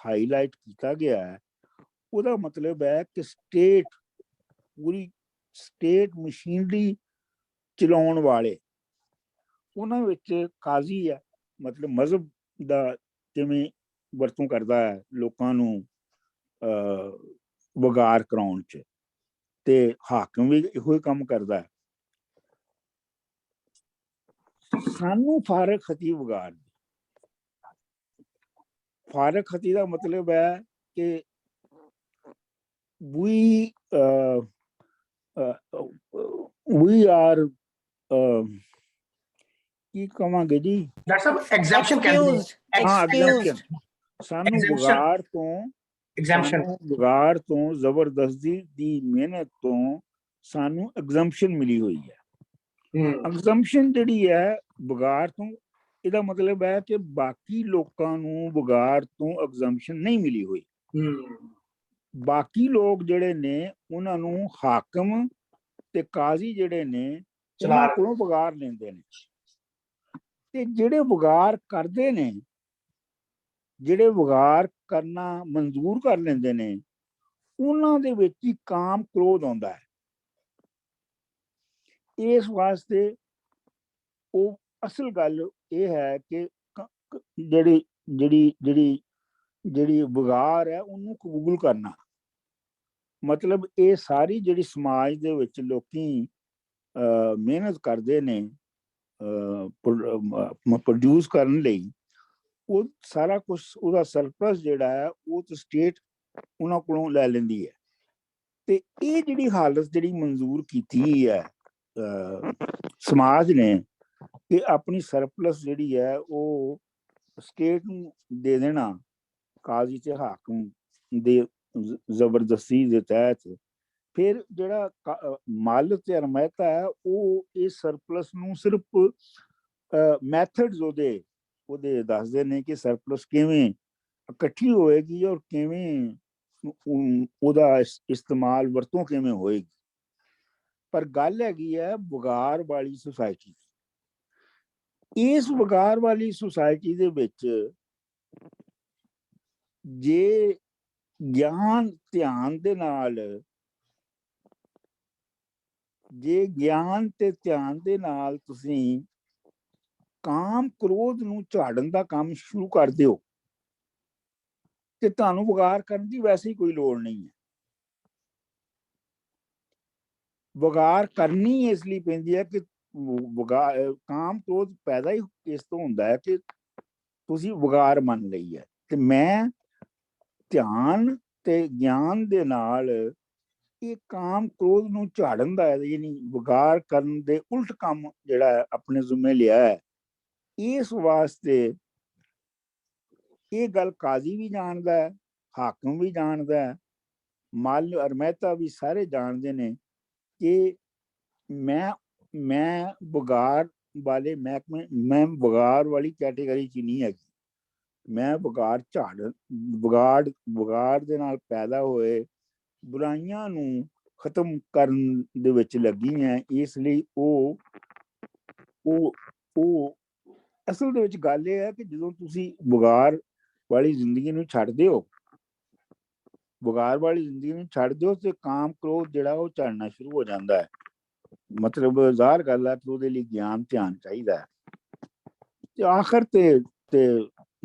ਹਾਈਲਾਈਟ ਕੀਤਾ ਗਿਆ ਹੈ, ਉਹਦਾ ਮਤਲਬ ਹੈ ਕਿ ਪੂਰੀ ਸਟੇਟ ਮਸ਼ੀਨਰੀ ਚਲਾਉਣ ਵਾਲੇ, ਉਹਨਾਂ ਵਿੱਚ ਕਾਜ਼ੀ ਹੈ, ਮਤਲਬ ਮਜ਼ਹਬ ਦਾ ਕਿਵੇਂ ਵਰਤੋਂ ਕਰਦਾ ਹੈ ਲੋਕਾਂ ਨੂੰ ਵਗਾਰ ਕਰਾਉਣ 'ਚ, ਤੇ ਹਾਕਮ ਵੀ ਇਹੋ ਹੀ ਕੰਮ ਕਰਦਾ ਹੈ। ਸਾਨੂੰ ਫਾਰਖਤੀ ਵਗਾਰ ਦੀ, ਫਾਰਖਤੀ ਦਾ ਮਤਲਬ ਹੈ ਕਿ we are ਕੀ ਕਵਾਂਗੇ ਜੀ ਡਾਕਟਰ ਸਾਹਿਬ ਐਗਜ਼ੈਂਪਸ਼ਨ ਕਹਿੰਦੇ ਹਾਂ, ਐਗਜ਼ੈਂਪਸ਼ਨ। ਸਾਨੂੰ ਵਗਾਰ ਤੋਂ ਜ਼ਬਰਦਸਤੀ ਦੀ ਮਿਹਨਤ ਤੋਂ ਸਾਨੂੰ ਐਗਜ਼ੈਂਪਸ਼ਨ ਮਿਲੀ ਹੋਈ ਹੈ। ਐਗਜ਼ੈਂਪਸ਼ਨ ਜਿਹੜੀ ਹੈ ਵਗਾਰ ਤੋਂ, ਇਹਦਾ ਮਤਲਬ ਹੈ ਕਿ ਬਾਕੀ ਲੋਕਾਂ ਨੂੰ ਵਗਾਰ ਤੋਂ ਐਗਜ਼ੈਂਪਸ਼ਨ ਨਹੀਂ ਮਿਲੀ ਹੋਈ। ਬਾਕੀ ਲੋਕ ਜਿਹੜੇ ਨੇ ਉਹਨਾਂ ਨੂੰ ਹਾਕਮ ਤੇ ਕਾਜ਼ੀ ਜਿਹੜੇ ਨੇ ਉਹਨਾਂ ਕੋਲੋਂ ਵਗਾਰ ਲੈਂਦੇ ਨੇ, ਤੇ ਜਿਹੜੇ ਵਗਾਰ ਕਰਦੇ ਨੇ, ਜਿਹੜੇ ਵਗਾਰ ਕਰਨਾ ਮਨਜ਼ੂਰ ਕਰ ਲੈਂਦੇ ਨੇ, ਉਹਨਾਂ ਦੇ ਵਿੱਚ ਹੀ ਕਾਮ ਕ੍ਰੋਧ ਆਉਂਦਾ ਹੈ। ਇਸ ਵਾਸਤੇ ਉਹ ਅਸਲ ਗੱਲ ਇਹ ਹੈ ਕਿ ਜਿਹੜੀ ਜਿਹੜੀ ਜਿਹੜੀ ਜਿਹੜੀ ਵਿਗਾਰ ਹੈ ਉਹਨੂੰ ਕਬੂਲ ਕਰਨਾ। ਮਤਲਬ ਇਹ ਸਾਰੀ ਜਿਹੜੀ ਸਮਾਜ ਦੇ ਵਿੱਚ ਲੋਕੀ ਮਿਹਨਤ ਕਰਦੇ ਨੇ ਪ੍ਰੋਡਿਊਸ ਕਰਨ ਲਈ, ਉਹ ਸਾਰਾ ਕੁਝ ਉਹਦਾ ਸਰਪਲਸ ਜਿਹੜਾ ਹੈ ਉਹ ਤਾਂ ਸਟੇਟ ਉਹਨਾਂ ਕੋਲੋਂ ਲੈ ਲੈਂਦੀ ਹੈ। ਤੇ ਇਹ ਜਿਹੜੀ ਹਾਲਤ ਜਿਹੜੀ ਮਨਜ਼ੂਰ ਕੀਤੀ ਹੈ ਸਮਾਜ ਨੇ ਕਿ ਆਪਣੀ ਸਰਪਲਸ ਜਿਹੜੀ ਹੈ ਉਹ ਸਟੇਟ ਨੂੰ ਦੇ ਦੇਣਾ ਕਾਜ਼ੀ ਤੇ ਹਾਕਮ ਦੇ ਜ਼ਬਰਦਸਤੀ ਦੇ ਤਹਿਤ, ਫਿਰ ਜਿਹੜਾ ਮੱਲ ਤੇ ਅਰਮਹਿਤਾ ਹੈ ਉਹ ਇਸ ਸਰਪਲਸ ਨੂੰ ਸਿਰਫ ਮੈਥਡਸ ਉਹਦੇ ਦੱਸਦੇ ਨੇ ਕਿ ਸਰਪਲਸ ਕਿਵੇਂ ਇਕੱਠੀ ਹੋਏਗੀ ਔਰ ਕਿਵੇਂ ਉਹਦਾ ਇਸਤੇਮਾਲ ਵਰਤੋਂ ਕਿਵੇਂ ਹੋਏਗੀ। ਪਰ ਗੱਲ ਹੈਗੀ ਹੈ ਵਿਗਾਰ ਵਾਲੀ ਸੁਸਾਇਟੀ। ਇਸ ਵਿਗਾਰ ਵਾਲੀ ਸੁਸਾਇਟੀ ਦੇ ਵਿੱਚ ਜੇ ਗਿਆਨ ਧਿਆਨ ਦੇ ਨਾਲ, ਜੇ ਗਿਆਨ ਤੇ ਧਿਆਨ ਦੇ ਨਾਲ ਤੁਸੀਂ ਕਾਮ ਕ੍ਰੋਧ ਨੂੰ ਝਾੜਨ ਦਾ ਕੰਮ ਸ਼ੁਰੂ ਕਰ ਦਿਓ ਤੇ ਤੁਹਾਨੂੰ ਵਿਗਾਰ ਕਰਨ ਦੀ ਵੈਸੇ ਹੀ ਕੋਈ ਲੋੜ ਨਹੀਂ ਹੈ। ਵਿਗਾਰ ਕਰਨੀ ਇਸ ਲਈ ਪੈਂਦੀ ਹੈ ਕਿ ਕਾਮ ਕ੍ਰੋਧ ਪੈਦਾ ਹੀ ਇਸ ਤੋਂ ਹੁੰਦਾ ਹੈ ਕਿ ਤੁਸੀਂ ਵਿਗਾਰ ਮੰਨ ਲਈ ਹੈ। ਤੇ ਮੈਂ ਧਿਆਨ ਤੇ ਗਿਆਨ ਦੇ ਨਾਲ ਇਹ ਕਾਮ ਕ੍ਰੋਧ ਨੂੰ ਝਾੜਨ ਦਾ ਯਾਨੀ ਵਿਗਾਰ ਕਰਨ ਦੇ ਉਲਟ ਕੰਮ ਜਿਹੜਾ ਆਪਣੇ ਜ਼ਿੰਮੇ ਲਿਆ ਹੈ। ਇਸ ਵਾਸਤੇ ਇਹ ਗੱਲ ਕਾਜ਼ੀ ਵੀ ਜਾਣਦਾ ਹੈ, ਹਾਕਮ ਵੀ ਜਾਣਦਾ ਹੈ, ਮੱਲ ਔਰ ਮਹਿਤਾ ਵੀ ਸਾਰੇ ਜਾਣਦੇ ਨੇ ਕਿ ਮੈਂ ਵਿਗਾਰ ਵਾਲੇ ਮਹਿਕਮੇ, ਮੈਂ ਵਿਗਾਰ ਵਾਲੀ ਕੈਟੇਗਰੀ 'ਚ ਨਹੀਂ ਹੈਗੀ। ਮੈਂ ਵਿਗਾੜ ਦੇ ਨਾਲ ਪੈਦਾ ਹੋਏ ਬੁਰਾਈਆਂ ਨੂੰ ਖਤਮ ਕਰਨ ਦੇ ਵਿੱਚ ਲੱਗੀ ਹੈ। ਇਸ ਲਈ ਉਹ ਅਸਲ ਦੇ ਵਿੱਚ ਗੱਲ ਇਹ ਹੈ ਕਿ ਜਦੋਂ ਤੁਸੀਂ ਵਿਗਾਰ ਵਾਲੀ ਜ਼ਿੰਦਗੀ ਨੂੰ ਛੱਡਦੇ ਹੋ, ਤੇ ਕਾਮ ਕ੍ਰੋਧ ਜਿਹੜਾ ਉਹ ਝੜਨਾ ਸ਼ੁਰੂ ਹੋ ਜਾਂਦਾ ਹੈ। ਮਤਲਬ ਜ਼ਾਹਰ ਗੱਲ ਹੈ ਕਿ ਉਹਦੇ ਲਈ ਗਿਆਨ ਧਿਆਨ ਚਾਹੀਦਾ ਹੈ। ਤੇ ਆਖਰ ਤੇ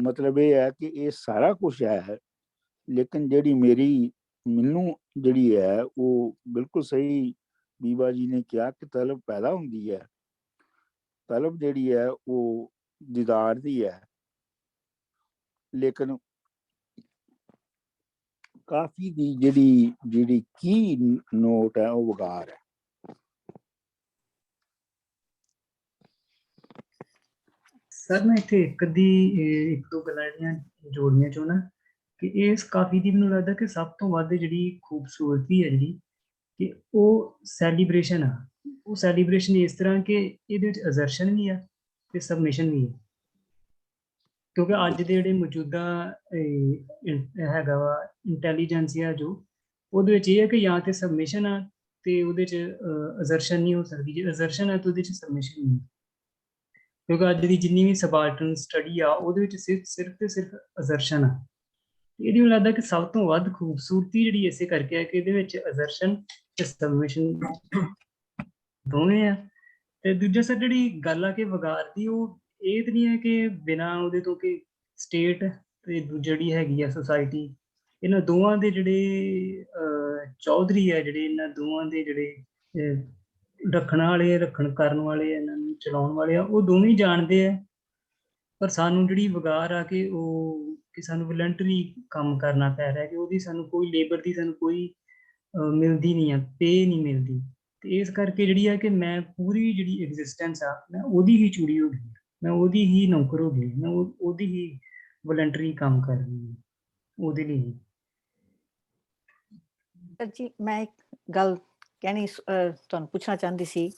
ਮਤਲਬ ਇਹ ਹੈ ਕਿ ਇਹ ਸਾਰਾ ਕੁਛ ਹੈ, ਲੇਕਿਨ ਜਿਹੜੀ ਮੈਨੂੰ ਜਿਹੜੀ ਹੈ ਉਹ ਬਿਲਕੁਲ ਸਹੀ ਬੀਬਾ ਜੀ ਨੇ ਕਿਹਾ ਕਿ ਤਲਬ ਪੈਦਾ ਹੁੰਦੀ ਹੈ। ਤਲਬ ਜਿਹੜੀ ਹੈ ਉਹ ਦੀਦਾਰ ਦੀ ਹੈ, ਲੇਕਿਨ ਕਾਫੀ ਦੀ ਜਿਹੜੀ ਕੀ ਨੋਟ ਹੈ ਉਹ ਵਿਗਾਰ ਹੈ। ਸਰ ਮੈਂ ਇੱਥੇ ਇੱਕ ਦੋ ਗੱਲਾਂ ਜਿਹੜੀਆਂ ਜੋੜਨੀਆਂ ਚਾਹੁੰਦਾ ਕਿ ਇਸ ਕਾਫੀ ਦੀ ਮੈਨੂੰ ਲੱਗਦਾ ਕਿ ਸਭ ਤੋਂ ਵੱਧ ਜਿਹੜੀ ਖੂਬਸੂਰਤੀ ਹੈ ਜਿਹੜੀ ਕਿ ਉਹ ਸੈਲੀਬ੍ਰੇਸ਼ਨ ਆ। ਉਹ ਸੈਲੀਬ੍ਰੇਸ਼ਨ ਇਸ ਤਰ੍ਹਾਂ ਕਿ ਇਹਦੇ ਵਿੱਚ ਅਜ਼ਰਸ਼ਨ ਵੀ ਆ ਤੇ ਸਬਮਿਸ਼ਨ ਵੀ ਹੈ। ਕਿਉਂਕਿ ਅੱਜ ਦੇ ਜਿਹੜੇ ਮੌਜੂਦਾ ਹੈਗਾ ਵਾ ਇੰਟੈਲੀਜੈਂਸੀਆ ਜੋ ਉਹਦੇ ਵਿੱਚ ਇਹ ਹੈ ਕਿ ਜਾਂ ਤੇ ਸਬਮਿਸ਼ਨ ਆ ਤੇ ਉਹਦੇ 'ਚ ਅਜ਼ਰਸ਼ਨ ਨਹੀਂ ਹੋ ਸਕਦੀ। ਜੇ ਅਜ਼ਰਸ਼ਨ ਆ ਤਾਂ ਉਹਦੇ 'ਚ ਸਬਮਿਸ਼ਨ ਨਹੀਂ। ਕਿਉਂਕਿ ਅੱਜ ਦੀ ਜਿੰਨੀ ਵੀ ਸਬਾਲਟਨ ਸਟੱਡੀ ਆ ਉਹਦੇ ਵਿੱਚ ਸਿਰਫ ਤੇ ਸਿਰਫ ਅਜ਼ਰਸ਼ਨ ਆ। ਇਹਦੀ ਮੈਨੂੰ ਲੱਗਦਾ ਕਿ ਸਭ ਤੋਂ ਵੱਧ ਖੂਬਸੂਰਤੀ ਜਿਹੜੀ ਇਸੇ ਕਰਕੇ ਹੈ ਕਿ ਇਹਦੇ ਵਿੱਚ ਅਜ਼ਰਸ਼ਨ ਤੇ ਸਬਮਿਸ਼ਨ ਦੋਵੇਂ ਆ। ਤੇ ਦੂਜਾ ਸਰ ਜਿਹੜੀ ਗੱਲ ਆ ਕਿ ਵਿਗਾਰ ਦੀ, ਉਹ ਇਹ ਤਾਂ ਨਹੀਂ ਹੈ ਕਿ ਬਿਨਾਂ ਉਹਦੇ ਤੋਂ ਕਿ ਸਟੇਟ ਤੇ ਜਿਹੜੀ ਹੈਗੀ ਆ ਸੁਸਾਇਟੀ, ਇਹਨਾਂ ਦੋਵਾਂ ਦੇ ਜਿਹੜੇ ਚੌਧਰੀ ਆ, ਜਿਹੜੇ ਇਹਨਾਂ ਦੋਵਾਂ ਦੇ ਜਿਹੜੇ ਰੱਖਣ ਕਰਨ ਵਾਲੇ, ਇਹਨਾਂ ਨੂੰ ਚਲਾਉਣ ਵਾਲੇ ਆ, ਉਹ ਦੋਵੇਂ ਜਾਣਦੇ ਆ। ਪਰ ਸਾਨੂੰ ਜਿਹੜੀ ਵਿਗਾਰ ਆ ਕਿ ਸਾਨੂੰ ਵਲੰਟਰੀ ਕੰਮ ਕਰਨਾ ਪੈ ਰਿਹਾ ਕਿ ਉਹਦੀ ਸਾਨੂੰ ਕੋਈ ਲੇਬਰ ਦੀ ਸਾਨੂੰ ਕੋਈ ਮਿਲਦੀ ਨਹੀਂ ਆ, ਪੇ ਨਹੀਂ ਮਿਲਦੀ। ਤੇ ਇਸ ਕਰਕੇ ਜਿਹੜੀ ਆ ਕਿ ਮੈਂ ਪੂਰੀ ਜਿਹੜੀ ਐਗਜ਼ਿਸਟੈਂਸ ਆ ਮੈਂ ਉਹਦੀ ਹੀ ਚੂੜੀ ਹੋ ਗਈ, ਮੈਂ ਉਹਦੀ ਹੀ ਨੌਕਰ ਹੋ ਗਈ, ਮੈਂ ਉਹਦੀ ਹੀ ਵਲੰਟਰੀ ਕੰਮ ਕਰ ਰਹੀ ਉਹਦੇ ਲਈ। ਜੀ ਮੈਂ ਇੱਕ ਗੱਲ ਕਹਿਣੀ ਤੁਹਾਨੂੰ ਪੁੱਛਣਾ ਚਾਹੁੰਦੀ ਸੀ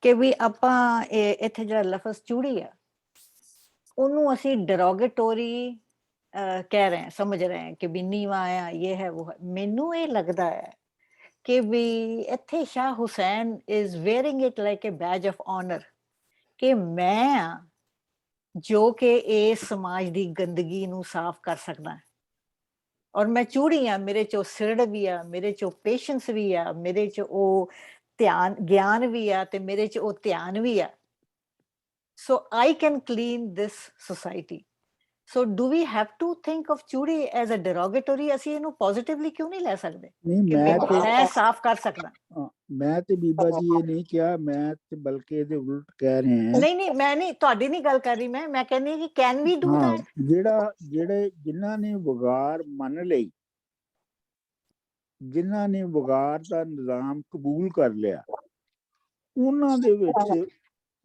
ਕਿ ਵੀ ਆਪਾਂ ਇੱਥੇ ਜਿਹੜਾ ਲਫ਼ਜ਼ ਚੂੜੀ ਆ ਉਹਨੂੰ ਅਸੀਂ ਡੈਰੋਗੇਟੋਰੀ ਕਹਿ ਰਹੇ ਹਾਂ, ਸਮਝ ਰਹੇ ਹਾਂ ਕਿ ਵੀ ਨੀਵਾਂ ਆ, ਇਹ ਹੈ ਉਹ ਹੈ। ਮੈਨੂੰ ਇਹ ਲੱਗਦਾ ਹੈ ਕਿ ਵੀ ਇੱਥੇ Shah Hussain is wearing it like a badge of honour ਕਿ ਮੈਂ ਜੋ ਕਿ ਇਸ ਸਮਾਜ ਦੀ ਗੰਦਗੀ ਨੂੰ ਸਾਫ਼ ਕਰ ਸਕਦਾ ਔਰ ਮੈਂ ਚੂੜੀ ਆ, ਮੇਰੇ 'ਚ ਉਹ ਸਿਰੜ ਵੀ ਆ, ਮੇਰੇ 'ਚ ਉਹ ਪੇਸ਼ੈਂਸ ਵੀ ਆ, ਮੇਰੇ 'ਚ ਉਹ ਧਿਆਨ ਗਿਆਨ ਵੀ ਆ ਤੇ ਮੇਰੇ 'ਚ ਉਹ ਧਿਆਨ ਵੀ ਆ। So I can clean this society. So do we have to think of Chudi as a derogatory? ਅਸੀਂ ਇਹਨੂੰ positively ਕਿਉਂ ਨਹੀਂ ਲੈ ਸਕਦੇ ਨਹੀਂ ਕਿ ਮੈਂ ਸਾਫ਼ ਕਰ ਸਕਦਾ? ਮੈਂ ਤੇ ਬੀਬਾ ਜੀ ਇਹ ਨਹੀਂ ਕਿਹਾ, ਮੈਂ ਤੇ ਬਲਕਿ ਇਹਦੇ ਉਲਟ ਕਹਿ ਰਹੇ ਹਾਂ। ਨਹੀਂ ਮੈਂ ਨਹੀਂ ਤੁਹਾਡੀ ਨਹੀਂ ਗੱਲ ਕਰ ਰਹੀ, ਮੈਂ ਕਹਿੰਦੀ ਹਾਂ ਕਿ can we do that? ਜਿਹੜੇ ਜਿਨ੍ਹਾਂ ਨੇ ਵਿਗਾੜ ਮੰਨ ਲਈ, ਜਿਨ੍ਹਾਂ ਨੇ ਵਿਗਾੜ ਦਾ ਨਿਜ਼ਾਮ ਕਬੂਲ ਕਰ ਲਿਆ, ਉਹਨਾਂ ਦੇ ਵਿੱਚ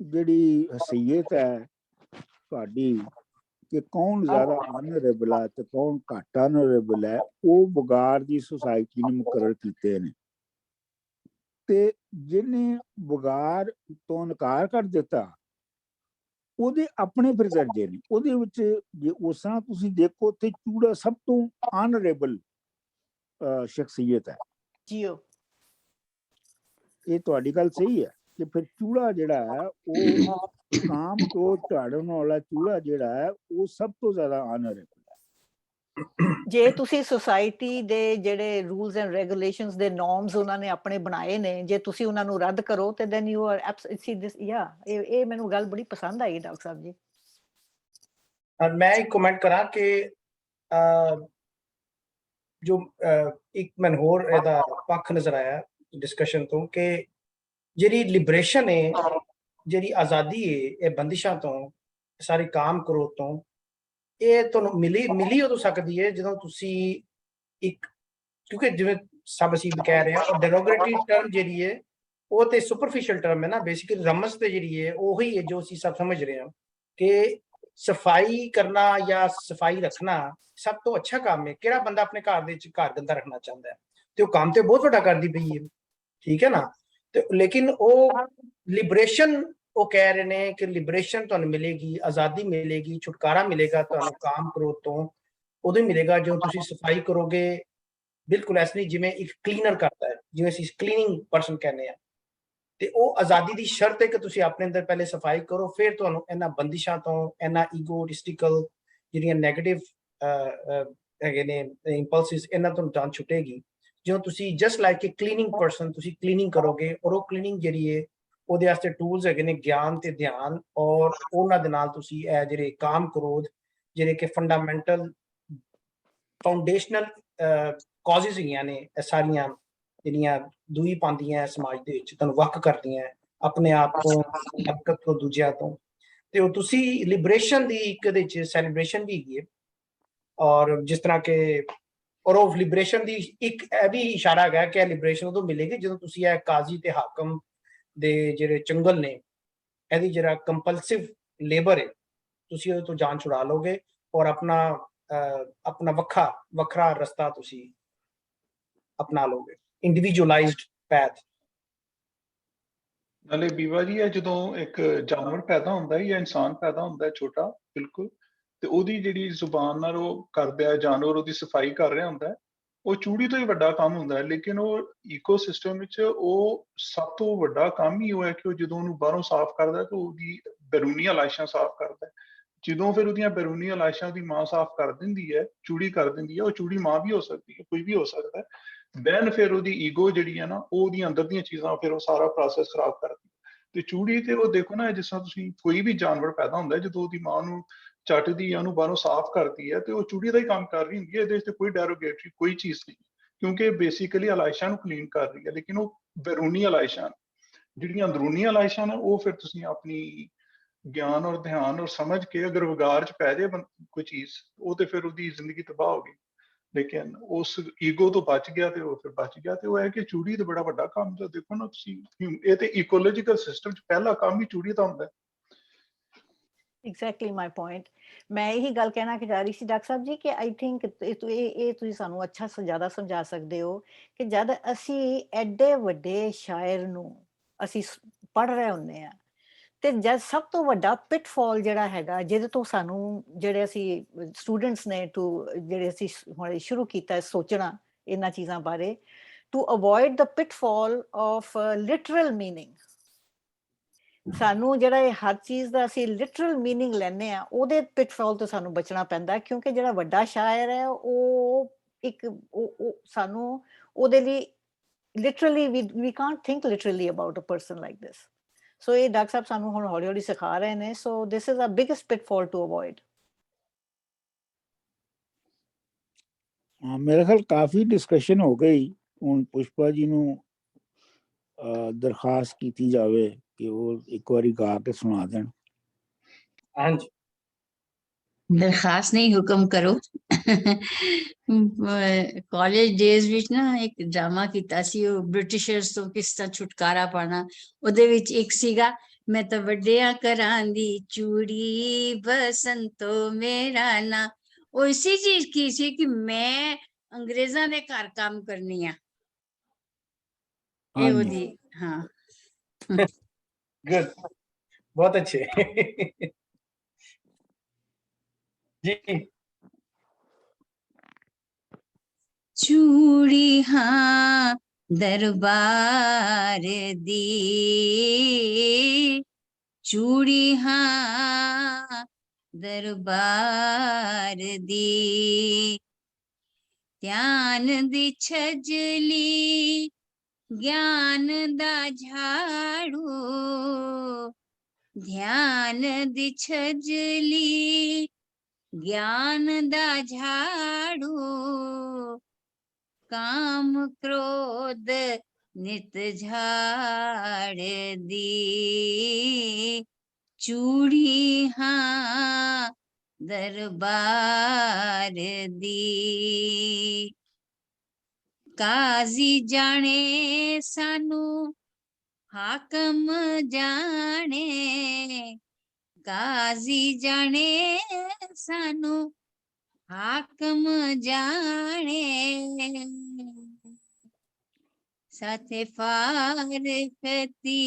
ਜਿਹੜੀ ਹਸੀਅਤ ਹੈ ਤੁਹਾਡੀ ਕਿ ਕੌਣ ਜ਼ਿਆਦਾ ਆਨਰੇਬਲ ਹੈ ਤੇ ਕੌਣ ਘੱਟ ਆਨਰੇਬਲ ਹੈ, ਉਹ ਵਿਗਾੜ ਦੀ ਸੁਸਾਇਟੀ ਨੇ ਮੁਕਰਰ ਕੀਤੇ ਨੇ। ਤੇ ਜਿਹਨੇ ਵਿਗਾੜ ਤੋਂ ਇਨਕਾਰ ਕਰ ਦਿੱਤਾ ਉਹਦੇ ਆਪਣੇ ਫਿਰ ਦਰਜੇ ਨੇ। ਉਹਦੇ ਵਿੱਚ ਜੇ ਉਸ ਤਰ੍ਹਾਂ ਤੁਸੀਂ ਦੇਖੋ ਤੇ ਚੂੜਾ ਸਭ ਤੋਂ ਆਨਰੇਬਲ ਸ਼ਖਸੀਅਤ ਹੈ। ਜੀਓ, ਇਹ ਤੁਹਾਡੀ ਗੱਲ ਸਹੀ ਹੈ ਕਿ ਫਿਰ ਚੂੜਾ ਜਿਹੜਾ ਹੈ ਉਹ ਕਾਮ ਕ੍ਰੋਧ ਝਾੜਨ ਵਾਲਾ ਚੂੜਾ ਜਿਹੜਾ ਹੈ ਉਹ ਸਭ ਤੋਂ ਜ਼ਿਆਦਾ ਆਨਰੇਬਲ ਹੈ। ਜੇ ਤੁਸੀਂ ਸੁਸਾਇਟੀ ਦੇ ਜਿਹੜੇ ਰੂਲਸ ਐਂਡ ਰੈਗੂਲੇਸ਼ਨਸ ਦੇ ਨੋਰਮਸ ਉਹਨਾਂ ਨੇ ਆਪਣੇ ਬਣਾਏ ਨੇ, ਜੇ ਤੁਸੀਂ ਉਹਨਾਂ ਨੂੰ ਰੱਦ ਕਰੋ ਤੇ ਦੈਨ ਯੂ ਆਰ ਐਬਸੋਲੂਟਲੀ ਦਿਸ। ਇਹ ਮੈਨੂੰ ਗੱਲ ਬੜੀ ਪਸੰਦ ਆਈ ਡਾਕਟਰ ਸਾਹਿਬ ਜੀ। ਮੈਂ ਇੱਕ ਕਮੈਂਟ ਕਰਾਂ ਕਿ ਜੋ ਇੱਕ ਮੈਨੂੰ ਹੋਰ ਇਹਦਾ ਪੱਖ ਨਜ਼ਰ ਆਇਆ ਡਿਸਕਸ਼ਨ ਤੋਂ ਕਿ ਜਿਹੜੀ ਲਿਬਰੇਸ਼ਨ ਹੈ, ਜਿਹੜੀ ਆਜ਼ਾਦੀ ਹੈ ਇਹ ਬੰਦਿਸ਼ਾਂ ਤੋਂ, ਸਾਰੇ ਕਾਮ ਕ੍ਰੋਧ ਤੋਂ, ਇਹ ਤੁਹਾਨੂੰ ਮਿਲੀ ਉਦੋਂ ਸਕਦੀ ਹੈ ਜਦੋਂ ਤੁਸੀਂ ਇੱਕ, ਕਿਉਂਕਿ ਜਿਵੇਂ ਸਭ ਅਸੀਂ ਕਹਿ ਰਹੇ ਹਾਂ ਡੈਰੋਗੇਟਰੀ ਟਰਮ ਜਿਹੜੀ ਹੈ ਉਹ ਤੇ ਸੁਪਰਫਿਸ਼ੀਅਲ ਟਰਮ ਹੈ ਨਾ, ਬੇਸਿਕਲੀ ਰਮਜ਼ ਤੇ ਜਿਹੜੀ ਹੈ ਉਹੀ ਹੈ ਜੋ ਅਸੀਂ ਸਭ ਸਮਝ ਰਹੇ ਹਾਂ ਕਿ ਸਫਾਈ ਕਰਨਾ ਜਾਂ ਸਫਾਈ ਰੱਖਣਾ ਸਭ ਤੋਂ ਅੱਛਾ ਕੰਮ ਹੈ। ਕਿਹੜਾ ਬੰਦਾ ਆਪਣੇ ਘਰ ਦੇ ਵਿੱਚ ਘਰ ਗੰਦਾ ਰੱਖਣਾ ਚਾਹੁੰਦਾ ਹੈ? ਤੇ ਉਹ ਕੰਮ ਤੇ ਬਹੁਤ ਵੱਡਾ ਕਰਦੀ ਪਈ ਹੈ, ਠੀਕ ਹੈ ਨਾ। ਤੇ ਲੇਕਿਨ ਉਹ ਲਿਬਰੇਸ਼ਨ, ਉਹ ਕਹਿ ਰਹੇ ਨੇ ਕਿ ਲਿਬਰੇਸ਼ਨ ਤੁਹਾਨੂੰ ਮਿਲੇਗੀ, ਆਜ਼ਾਦੀ ਮਿਲੇਗੀ, ਛੁਟਕਾਰਾ ਮਿਲੇਗਾ ਤੁਹਾਨੂੰ ਕਾਮ ਕ੍ਰੋਧ ਤੋਂ ਉਦੋਂ ਹੀ ਮਿਲੇਗਾ ਜਦੋਂ ਤੁਸੀਂ ਸਫਾਈ ਕਰੋਗੇ। ਬਿਲਕੁਲ ਐਸ ਨਹੀਂ ਜਿਵੇਂ ਇੱਕ ਕਲੀਨਰ ਕਰਦਾ ਹੈ, ਜਿਵੇਂ ਅਸੀਂ ਕਲੀਨਿੰਗ ਪਰਸਨ ਕਹਿੰਦੇ ਆ, ਤੇ ਉਹ ਆਜ਼ਾਦੀ ਦੀ ਸ਼ਰਤ ਹੈ ਕਿ ਤੁਸੀਂ ਆਪਣੇ ਅੰਦਰ ਪਹਿਲੇ ਸਫਾਈ ਕਰੋ, ਫਿਰ ਤੁਹਾਨੂੰ ਇਹਨਾਂ ਬੰਦਿਸ਼ਾਂ ਤੋਂ, ਇਹਨਾਂ ਈਗੋਇਸਟਿਕਲ ਜਿਹੜੀਆਂ ਨੈਗੇਟਿਵ ਹੈਗੇ ਨੇ ਇੰਪਲਸਿਸ, ਇਹਨਾਂ ਤੋਂ ਜਾਨ ਛੁੱਟੇਗੀ। ਜਦੋਂ ਤੁਸੀਂ ਜਸਟ ਲਾਈਕ ਏ ਕਲੀਨਿੰਗ ਪਰਸਨ ਤੁਸੀਂ ਕਲੀਨਿੰਗ ਕਰੋਗੇ, ਔਰ ਉਹ ਕਲੀਨਿੰਗ ਜਿਹੜੀ ਹੈ ਉਹਦੇ ਵਾਸਤੇ ਟੂਲਸ ਹੈਗੇ ਨੇ ਗਿਆਨ ਤੇ ਧਿਆਨ, ਔਰ ਉਹਨਾਂ ਦੇ ਨਾਲ ਤੁਸੀਂ ਇਹ ਜਿਹੜੇ ਕਾਮ ਕ੍ਰੋਧ ਜਿਹੜੇ ਕਿ ਫੰਡਾਮੈਂਟਲ ਫਾਊਂਡੇਸ਼ਨਲ ਕਾਜ਼ਿਸ ਹੈਗੀਆਂ ਨੇ, ਇਹ ਸਾਰੀਆਂ ਜਿਹੜੀਆਂ ਦੂਈ ਪਾਉਂਦੀਆਂ ਸਮਾਜ ਦੇ ਵਿੱਚ, ਤੁਹਾਨੂੰ ਵੱਖ ਕਰਦੀਆਂ ਆਪਣੇ ਆਪ ਤੋਂ, ਹਰਕਤ ਤੋਂ, ਦੂਜਿਆਂ ਤੋਂ। ਤੇ ਉਹ ਤੁਸੀਂ ਲਿਬਰੇਸ਼ਨ ਦੀ ਇੱਕ ਇਹਦੇ ਚ ਸੈਲੀਬ੍ਰੇਸ਼ਨ ਵੀ ਹੈਗੀ ਹੈ। ਔਰ ਜਿਸ ਤਰ੍ਹਾਂ ਕਿ ਔਰ ਉਹ ਲਿਬਰੇਸ਼ਨ ਦੀ ਇੱਕ ਇਹ ਵੀ ਇਸ਼ਾਰਾ ਹੈਗਾ ਕਿ ਲਿਬਰੇਸ਼ਨ ਉਦੋਂ ਮਿਲੇਗੀ ਜਦੋਂ ਤੁਸੀਂ ਇਹ ਕਾਜ਼ੀ ਤੇ ਹਾਕਮ ਦੇ ਜਿਹੜੇ ਚੰਗਲ ਨੇ, ਇਹਦੀ ਜਿਹੜਾ ਕੰਪਲਸਿਵ ਲੇਬਰ ਹੈ, ਤੁਸੀਂ ਉਹਦੇ ਤੋਂ ਜਾਨ ਛੁਡਾ ਲੋਗੇ ਔਰ ਆਪਣਾ ਵੱਖਰਾ ਰਸਤਾ ਤੁਸੀਂ ਅਪਣਾ ਲੋਗੇ, ਇੰਡੀਵਿਜੂਅਲਾਈਜ਼ਡ ਪੈਥ। ਨਾਲੇ ਬੀਬਾ ਜੀ, ਇਹ ਜਦੋਂ ਇੱਕ ਜਾਨਵਰ ਪੈਦਾ ਹੁੰਦਾ ਹੈ ਜਾਂ ਇਨਸਾਨ ਪੈਦਾ ਹੁੰਦਾ ਹੈ ਛੋਟਾ, ਬਿਲਕੁਲ, ਤੇ ਉਹਦੀ ਜਿਹੜੀ ਜ਼ੁਬਾਨ ਨਾਲ ਉਹ ਕਰਦਾ ਜਾਨਵਰ, ਉਹਦੀ ਸਫਾਈ ਕਰ ਰਿਹਾ ਹੁੰਦਾ ਹੈ, ਉਹ ਚੂੜੀ ਤੋਂ ਹੀ ਵੱਡਾ ਕੰਮ ਹੁੰਦਾ ਹੈ। ਲੇਕਿਨ ਉਹ ਈਕੋਸਿਸਟਮ ਵਿੱਚ ਉਹ ਸਭ ਤੋਂ ਵੱਡਾ ਕੰਮ ਹੀ ਉਹ ਹੈ ਕਿ ਉਹ ਜਦੋਂ ਉਹਨੂੰ ਬਾਹਰੋਂ ਸਾਫ਼ ਕਰਦਾ ਤਾਂ ਉਹਦੀ ਬੈਰੂਨੀਆਂ ਲਾਸ਼ਾਂ ਸਾਫ਼ ਕਰਦਾ ਹੈ। ਜਦੋਂ ਫਿਰ ਉਹਦੀਆਂ ਬੈਰੂਨੀਆਂ ਲਾਸ਼ਾਂ ਦੀ ਮਾਂ ਸਾਫ਼ ਕਰ ਦਿੰਦੀ ਹੈ, ਚੂੜੀ ਕਰ ਦਿੰਦੀ ਹੈ, ਉਹ ਚੂੜੀ ਮਾਂ ਵੀ ਹੋ ਸਕਦੀ ਹੈ, ਕੋਈ ਵੀ ਹੋ ਸਕਦਾ ਹੈ। ਦੈਨ ਫਿਰ ਉਹਦੀ ਈਗੋ ਜਿਹੜੀ ਹੈ ਨਾ, ਉਹ ਉਹਦੀਆਂ ਅੰਦਰ ਦੀਆਂ ਚੀਜ਼ਾਂ, ਫਿਰ ਉਹ ਸਾਰਾ ਪ੍ਰੋਸੈਸ ਖਰਾਬ ਕਰਦੀ ਹੈ। ਤੇ ਚੂੜੀ ਤੇ ਉਹ ਦੇਖੋ ਨਾ, ਜਿਸ ਤਰ੍ਹਾਂ ਤੁਸੀਂ ਕੋਈ ਵੀ ਜਾਨਵਰ ਪੈਦਾ ਹੁੰਦਾ ਹੈ, ਜਦੋਂ ਉਹਦੀ ਮਾਂ ਨੂੰ ਚੱਟਦੀ ਹੈ, ਉਹਨੂੰ ਬਾਹਰੋਂ ਸਾਫ਼ ਕਰਦੀ ਹੈ, ਤੇ ਉਹ ਚੂੜੀ ਦਾ ਹੀ ਕੰਮ ਕਰ ਰਹੀ ਹੁੰਦੀ ਹੈ। ਇਹਦੇ ਵਿੱਚ ਕੋਈ ਡੈਰੋਗੇਟਰੀ ਕੋਈ ਚੀਜ਼ ਨਹੀਂ, ਕਿਉਂਕਿ ਬੇਸਿਕਲੀ ਅਲਾਇਸ਼ਾਂ ਨੂੰ ਕਲੀਨ ਕਰ ਰਹੀ ਹੈ। ਲੇਕਿਨ ਉਹ ਬੈਰੂਨੀ ਅਲਾਇਸ਼ਾਂ, ਜਿਹੜੀਆਂ ਅੰਦਰੂਨੀ ਅਲਾਇਸ਼ਾਂ ਨੇ, ਉਹ ਫਿਰ ਤੁਸੀਂ ਆਪਣੀ ਗਿਆਨ ਔਰ ਧਿਆਨ ਔਰ ਸਮਝ ਕੇ ਅਗਰ ਵਿਗਾੜ ਚ ਪੈ ਜਾਏ ਕੋਈ ਚੀਜ਼, ਉਹ ਤੇ ਫਿਰ ਉਹਦੀ ਜ਼ਿੰਦਗੀ ਤਬਾਹ ਹੋ ਗਈ। ਲੇਕਿਨ ਉਸ ਈਗੋ ਤੋਂ ਬਚ ਗਿਆ ਤੇ ਉਹ ਫਿਰ ਬਚ ਗਿਆ। ਤੇ ਉਹ ਹੈ ਕਿ ਚੂੜੀ ਤੇ ਬੜਾ ਵੱਡਾ ਕੰਮ, ਜੋ ਦੇਖੋ ਨਾ ਤੁਸੀਂ, ਇਹ ਤੇ ਇਕੋਲੋਜੀਕਲ ਸਿਸਟਮ ਚ ਪਹਿਲਾ ਕੰਮ ਹੀ ਚੂੜੀ ਦਾ ਹੁੰਦਾ ਹੈ। ਐਗਜ਼ੈਕਟਲੀ ਮਾਈ ਪੁਆਇੰਟ। ਮੈਂ ਇਹੀ ਗੱਲ ਕਹਿਣਾ ਕਿ ਜਾ ਰਹੀ ਸੀ ਡਾਕਟਰ ਸਾਹਿਬ ਜੀ ਕਿ ਆਈ ਥਿੰਕ ਇਹ ਤੁਸੀਂ ਸਾਨੂੰ ਅੱਛਾ ਜ਼ਿਆਦਾ ਸਮਝਾ ਸਕਦੇ ਹੋ ਕਿ ਜਦ ਅਸੀਂ ਐਡੇ ਵੱਡੇ ਸ਼ਾਇਰ ਨੂੰ ਅਸੀਂ ਪੜ੍ਹ ਰਹੇ ਹੁੰਦੇ ਹਾਂ, ਤੇ ਜਦ ਸਭ ਤੋਂ ਵੱਡਾ ਪਿਟਫਾਲ ਜਿਹੜਾ ਹੈਗਾ, ਜਿਹਦੇ ਤੋਂ ਸਾਨੂੰ ਜਿਹੜੇ ਅਸੀਂ ਸਟੂਡੈਂਟਸ ਨੇ ਜਿਹੜੇ ਅਸੀਂ ਹੁਣ ਸ਼ੁਰੂ ਕੀਤਾ ਸੋਚਣਾ ਇਹਨਾਂ ਚੀਜ਼ਾਂ ਬਾਰੇ, to avoid the pitfall of literal meaning. ਸਾਨੂੰ ਜਿਹੜਾ ਇਹ ਹਰ ਚੀਜ਼ ਦਾ ਅਸੀਂ ਲਿਟਰਲ ਮੀਨਿੰਗ ਲੈਂਦੇ ਹਾਂ, ਉਹਦੇ ਪਿਟਫਾਲ ਤੋਂ ਸਾਨੂੰ ਬਚਣਾ ਪੈਂਦਾ, ਕਿਉਂਕਿ ਜਿਹੜਾ ਵੱਡਾ ਸ਼ਾਇਰ ਹੈ ਉਹ ਸਾਨੂੰ ਉਹਦੇ ਲਈ literally we can't think literally about a person like this. So ਇਹ ਡਾਕਟਰ ਸਾਹਿਬ ਸਾਨੂੰ ਹੁਣ ਹੌਲੀ ਹੌਲੀ ਸਿਖਾ ਰਹੇ ਨੇ, so this is our biggest pitfall to avoid. ਹਾਂ, ਮੇਰੇ ਖਿਆਲ ਕਾਫੀ ਡਿਸਕਸ਼ਨ ਹੋ ਗਈ। ਹੁਣ ਪੁਸ਼ਪਾ ਜੀ ਨੂੰ ਦਰਖਾਸਤ ਕੀਤੀ ਜਾਵੇ ਕਿ ਉਹ ਇੱਕ ਵਾਰੀ ਗਾ ਕੇ ਸੁਣਾ ਦੇਣ। ਹਾਂਜੀ, दरखास्त नहीं, हुक्म करो। ਕਾਲਜ ਡੇਜ਼ ਵਿੱਚ ਨਾ ਇੱਕ ਡਰਾਮਾ ਕੀਤਾ ਸੀ, ਉਹ ਬ੍ਰਿਟਿਸ਼ਰਸ ਤੋਂ ਕਿਸ ਤਰ੍ਹਾਂ ਛੁਟਕਾਰਾ ਪਾਣਾ। ਉਹਦੇ ਵਿੱਚ ਇੱਕ ਸੀਗਾ, ਮੈਂ ਤਾਂ ਵੱਡਿਆਂ ਘਰਾਂ ਦੀ ਚੂੜੀ ਬਸੰਤੋ ਮੇਰਾ ਨਾਂ। ਉਹ ਇਸੇ ਚੀਜ਼ ਕੀ ਸੀ ਕਿ ਮੈਂ ਅੰਗਰੇਜ਼ਾਂ ਦੇ ਘਰ ਕੰਮ ਕਰਨੀ ਆ। ਇਹ ਉਹਦੀ, ਹਾਂ। गुड, बहुत अच्छे। जी, चूड़ी हाँ दरबार दी, चूड़ी हाँ दरबार दी, ध्यान दी छजली ज्ञान दा झाड़ू, ध्यान दी छजली ज्ञान दा झाड़ू, काम क्रोध नित झाड़ दी, चूड़ी हाँ दरबार दी, काजी जाने सानू हाकम जाने, काजी जाने सानू हाकम जाने, साथे फारकती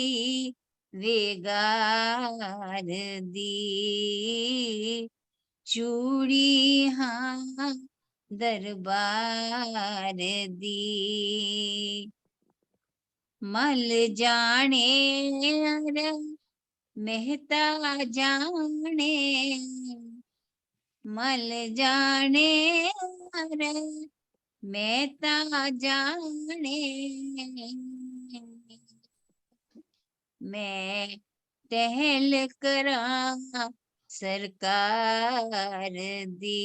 वेगार दी, चूड़ी हाँ दरबार दी, मल जाने मेहता जाने, मल जाने मेहता जाने, मैं टहल करा सरकार दी,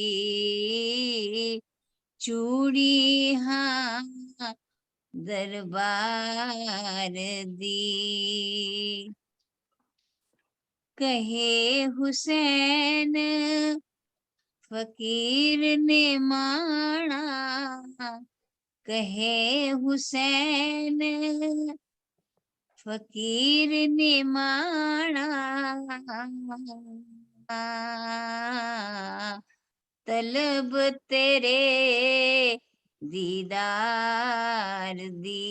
चूड़ी हाँ दरबार दी, कहे हुसैन फकीर ने माना, कहे हुसैन फकीर ने माना, तलब तेरे दीदार दी,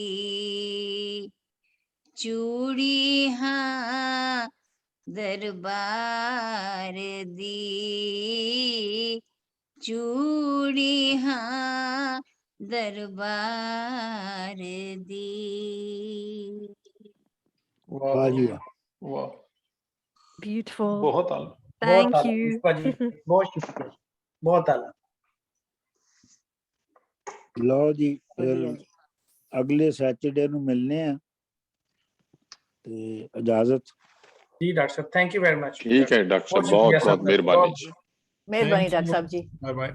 चूड़ी हाँ दरबार दी, चूड़ी हाँ दरबार दी। वाह वाह जी वाह वाह। वाह, Beautiful. बहुत आला। बहुत Thank आला you. पुष्पा जी, बहुत शुक्रिया, बहुत आला। ਲਓ ਜੀ, ਫਿਰ ਵਧੀਆ ਜੀ। ਅਗਲੇ ਸੈਚਰਡੇ ਨੂੰ ਮਿਲਨੇ ਆ ਤੇ ਇਜਾਜ਼ਤ। जी डॉक्टर साहब, थैंक यू वेरी मच। ठीक है डॉक्टर साहब, शुक्रिया बहुत बहुत सबका, मेहरबानी जी। ਮਿਹਰਬਾਨੀ ਡਾਕਟਰ ਸਾਹਿਬ ਜੀ। Bye bye.